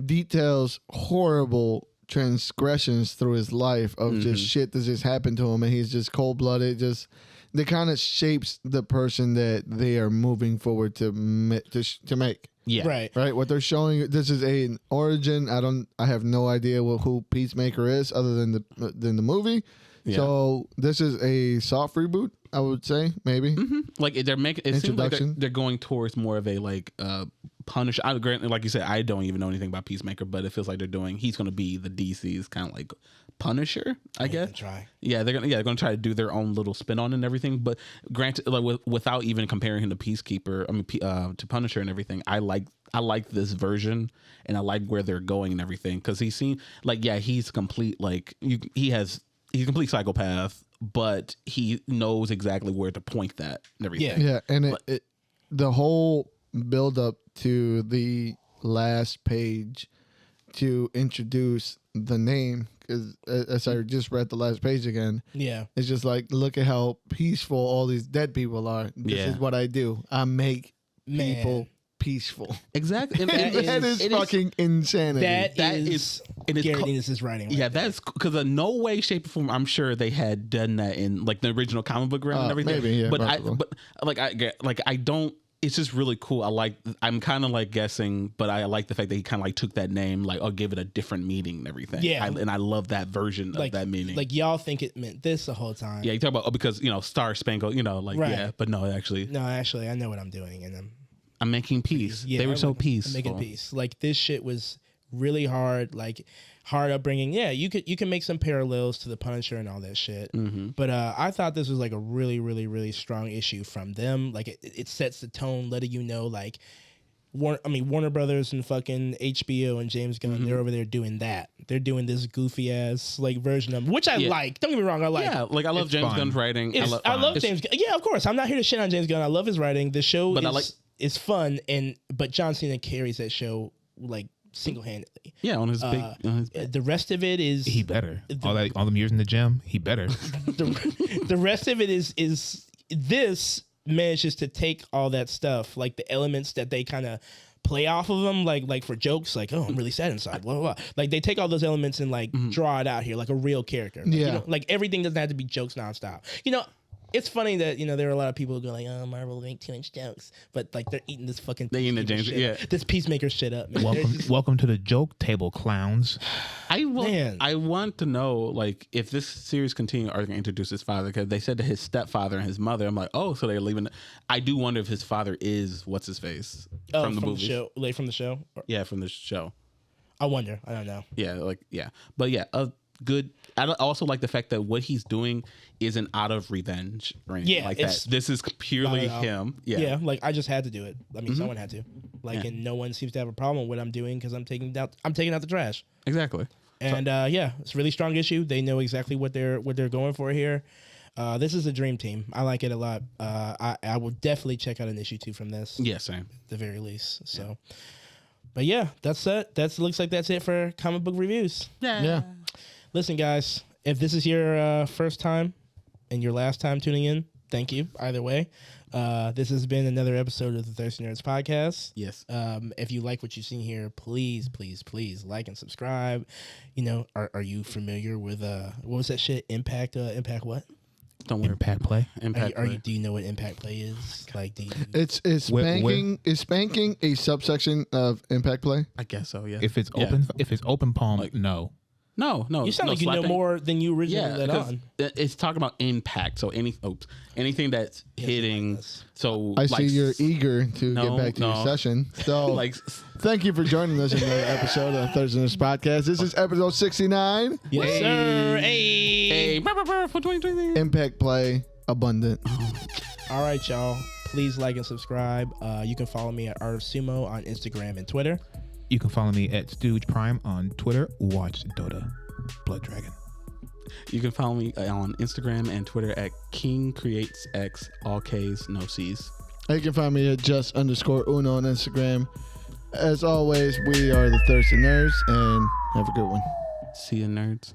details horrible transgressions through his life of just shit that just happened to him, and he's just cold-blooded. Just that kind of shapes the person that they are moving forward to make.
Yeah,
right.
What they're showing, this is an origin. I have no idea who Peacemaker is other than the movie. Yeah. So this is a soft reboot, I would say, maybe.
Mm-hmm. Like they're making it seems like they're going towards more of a like Punisher. Like you said, I don't even know anything about Peacemaker, but it feels like he's going to be the DC's kind of like Punisher, I guess. Yeah, they're gonna try to do their own little spin on it and everything. But granted, like without even comparing him to Peacekeeper, to Punisher and everything, I like this version, and I like where they're going and everything, because he seems like he's complete, like he's a complete psychopath, but he knows exactly where to point that and everything.
Yeah, and the whole build up to the last page to introduce the name, because as I just read the last page again, it's just like, look at how peaceful all these dead people are. This is what I do. I make people peaceful.
Exactly.
That is fucking insanity.
That is Gary Ennis' writing.
Yeah, that's because in no way, shape, or form, I'm sure they had done that in like the original comic book realm and everything.
Maybe, yeah.
But I don't. It's just really cool. I'm kind of like guessing, but I like the fact that he kind of like took that name, like, I'll give it a different meaning and everything. Yeah, and I love that version of that meaning.
Like, y'all think it meant this the whole time.
Yeah, you talk about because Star Spangled, but no, actually,
I know what I'm doing, and
I'm making peace. Yeah, they were so peaceful.
Making peace. Like, this shit was really hard, like hard upbringing. Yeah, you can make some parallels to the Punisher and all that shit. Mm-hmm. But I thought this was like a really, really, really strong issue from them. Like, it sets the tone, letting you know, like, Warner Brothers and fucking HBO and James Gunn, they're over there doing that. They're doing this goofy ass like version of, which I like. Don't get me wrong, I like.
Yeah, like I love James Gunn's writing.
I love James Gunn. Yeah, of course. I'm not here to shit on James Gunn. I love his writing. The show is fun, but John Cena carries that show like single-handedly.
Yeah, on his big.
The rest of it is
he better. All them years in the gym, he better.
the rest of it is this manages to take all that stuff, like the elements that they kind of play off of them, like for jokes, like, oh, I'm really sad inside, blah, blah, blah. Like, they take all those elements and like draw it out here like a real character. Like, like everything doesn't have to be jokes nonstop. It's funny that there are a lot of people who go like, oh, Marvel make too much jokes, but like they're eating this fucking this Peacemaker shit up. Man.
Welcome to the joke table, clowns.
I want to know, like, if this series continue, are they going to introduce his father? Because they said to his stepfather and his mother. I'm like, oh, so they're leaving. I do wonder if his father is what's his face from the movie,
from the show.
Yeah, from the show.
I wonder. I don't know.
Yeah, but yeah, good. I also like the fact that what he's doing isn't out of revenge or anything like that. This is purely him. Yeah,
like I just had to do it. I mean, someone had to. Like, and no one seems to have a problem with what I'm doing because I'm taking out the trash.
Exactly.
And it's a really strong issue. They know exactly what they're going for here. This is a dream team. I like it a lot. I will definitely check out an issue 2 from this.
Yeah, same.
At the very least. So, but yeah, that's it. Looks like that's it for comic book reviews.
Yeah.
Listen, guys, if this is your first time and your last time tuning in, thank you. Either way, this has been another episode of the Thirsty Nerds podcast.
Yes.
If you like what you've seen here, please, please, please like and subscribe. Are you familiar with what was that shit? Impact what?
Don't worry.
Impact play.
Impact play.
Do you know what impact play is? Like,
Is spanking is spanking a subsection of impact play?
I guess so. Yeah.
If it's open palm, no.
No.
you sound like you
slapping.
know more than you originally let
'cause
on.
it's talking about impact. So anything that's hitting. So
I see you're eager to get back to your
no.
session. So
like
thank you for joining us in another episode of Thursday Nurse Podcast. This is episode 69.
Yes, sir. Hey.
for 2020.
Impact play abundant.
All right, y'all. Please like and subscribe. You can follow me at Art of Sumo on Instagram and Twitter.
You can follow me at Stooge Prime on Twitter. Watch Dota Blood Dragon.
You can follow me on Instagram and Twitter at King Creates X, all K's, no C's.
You can find me at just_Uno on Instagram. As always, we are the Thirsty Nerds, and have a good one.
See you, nerds.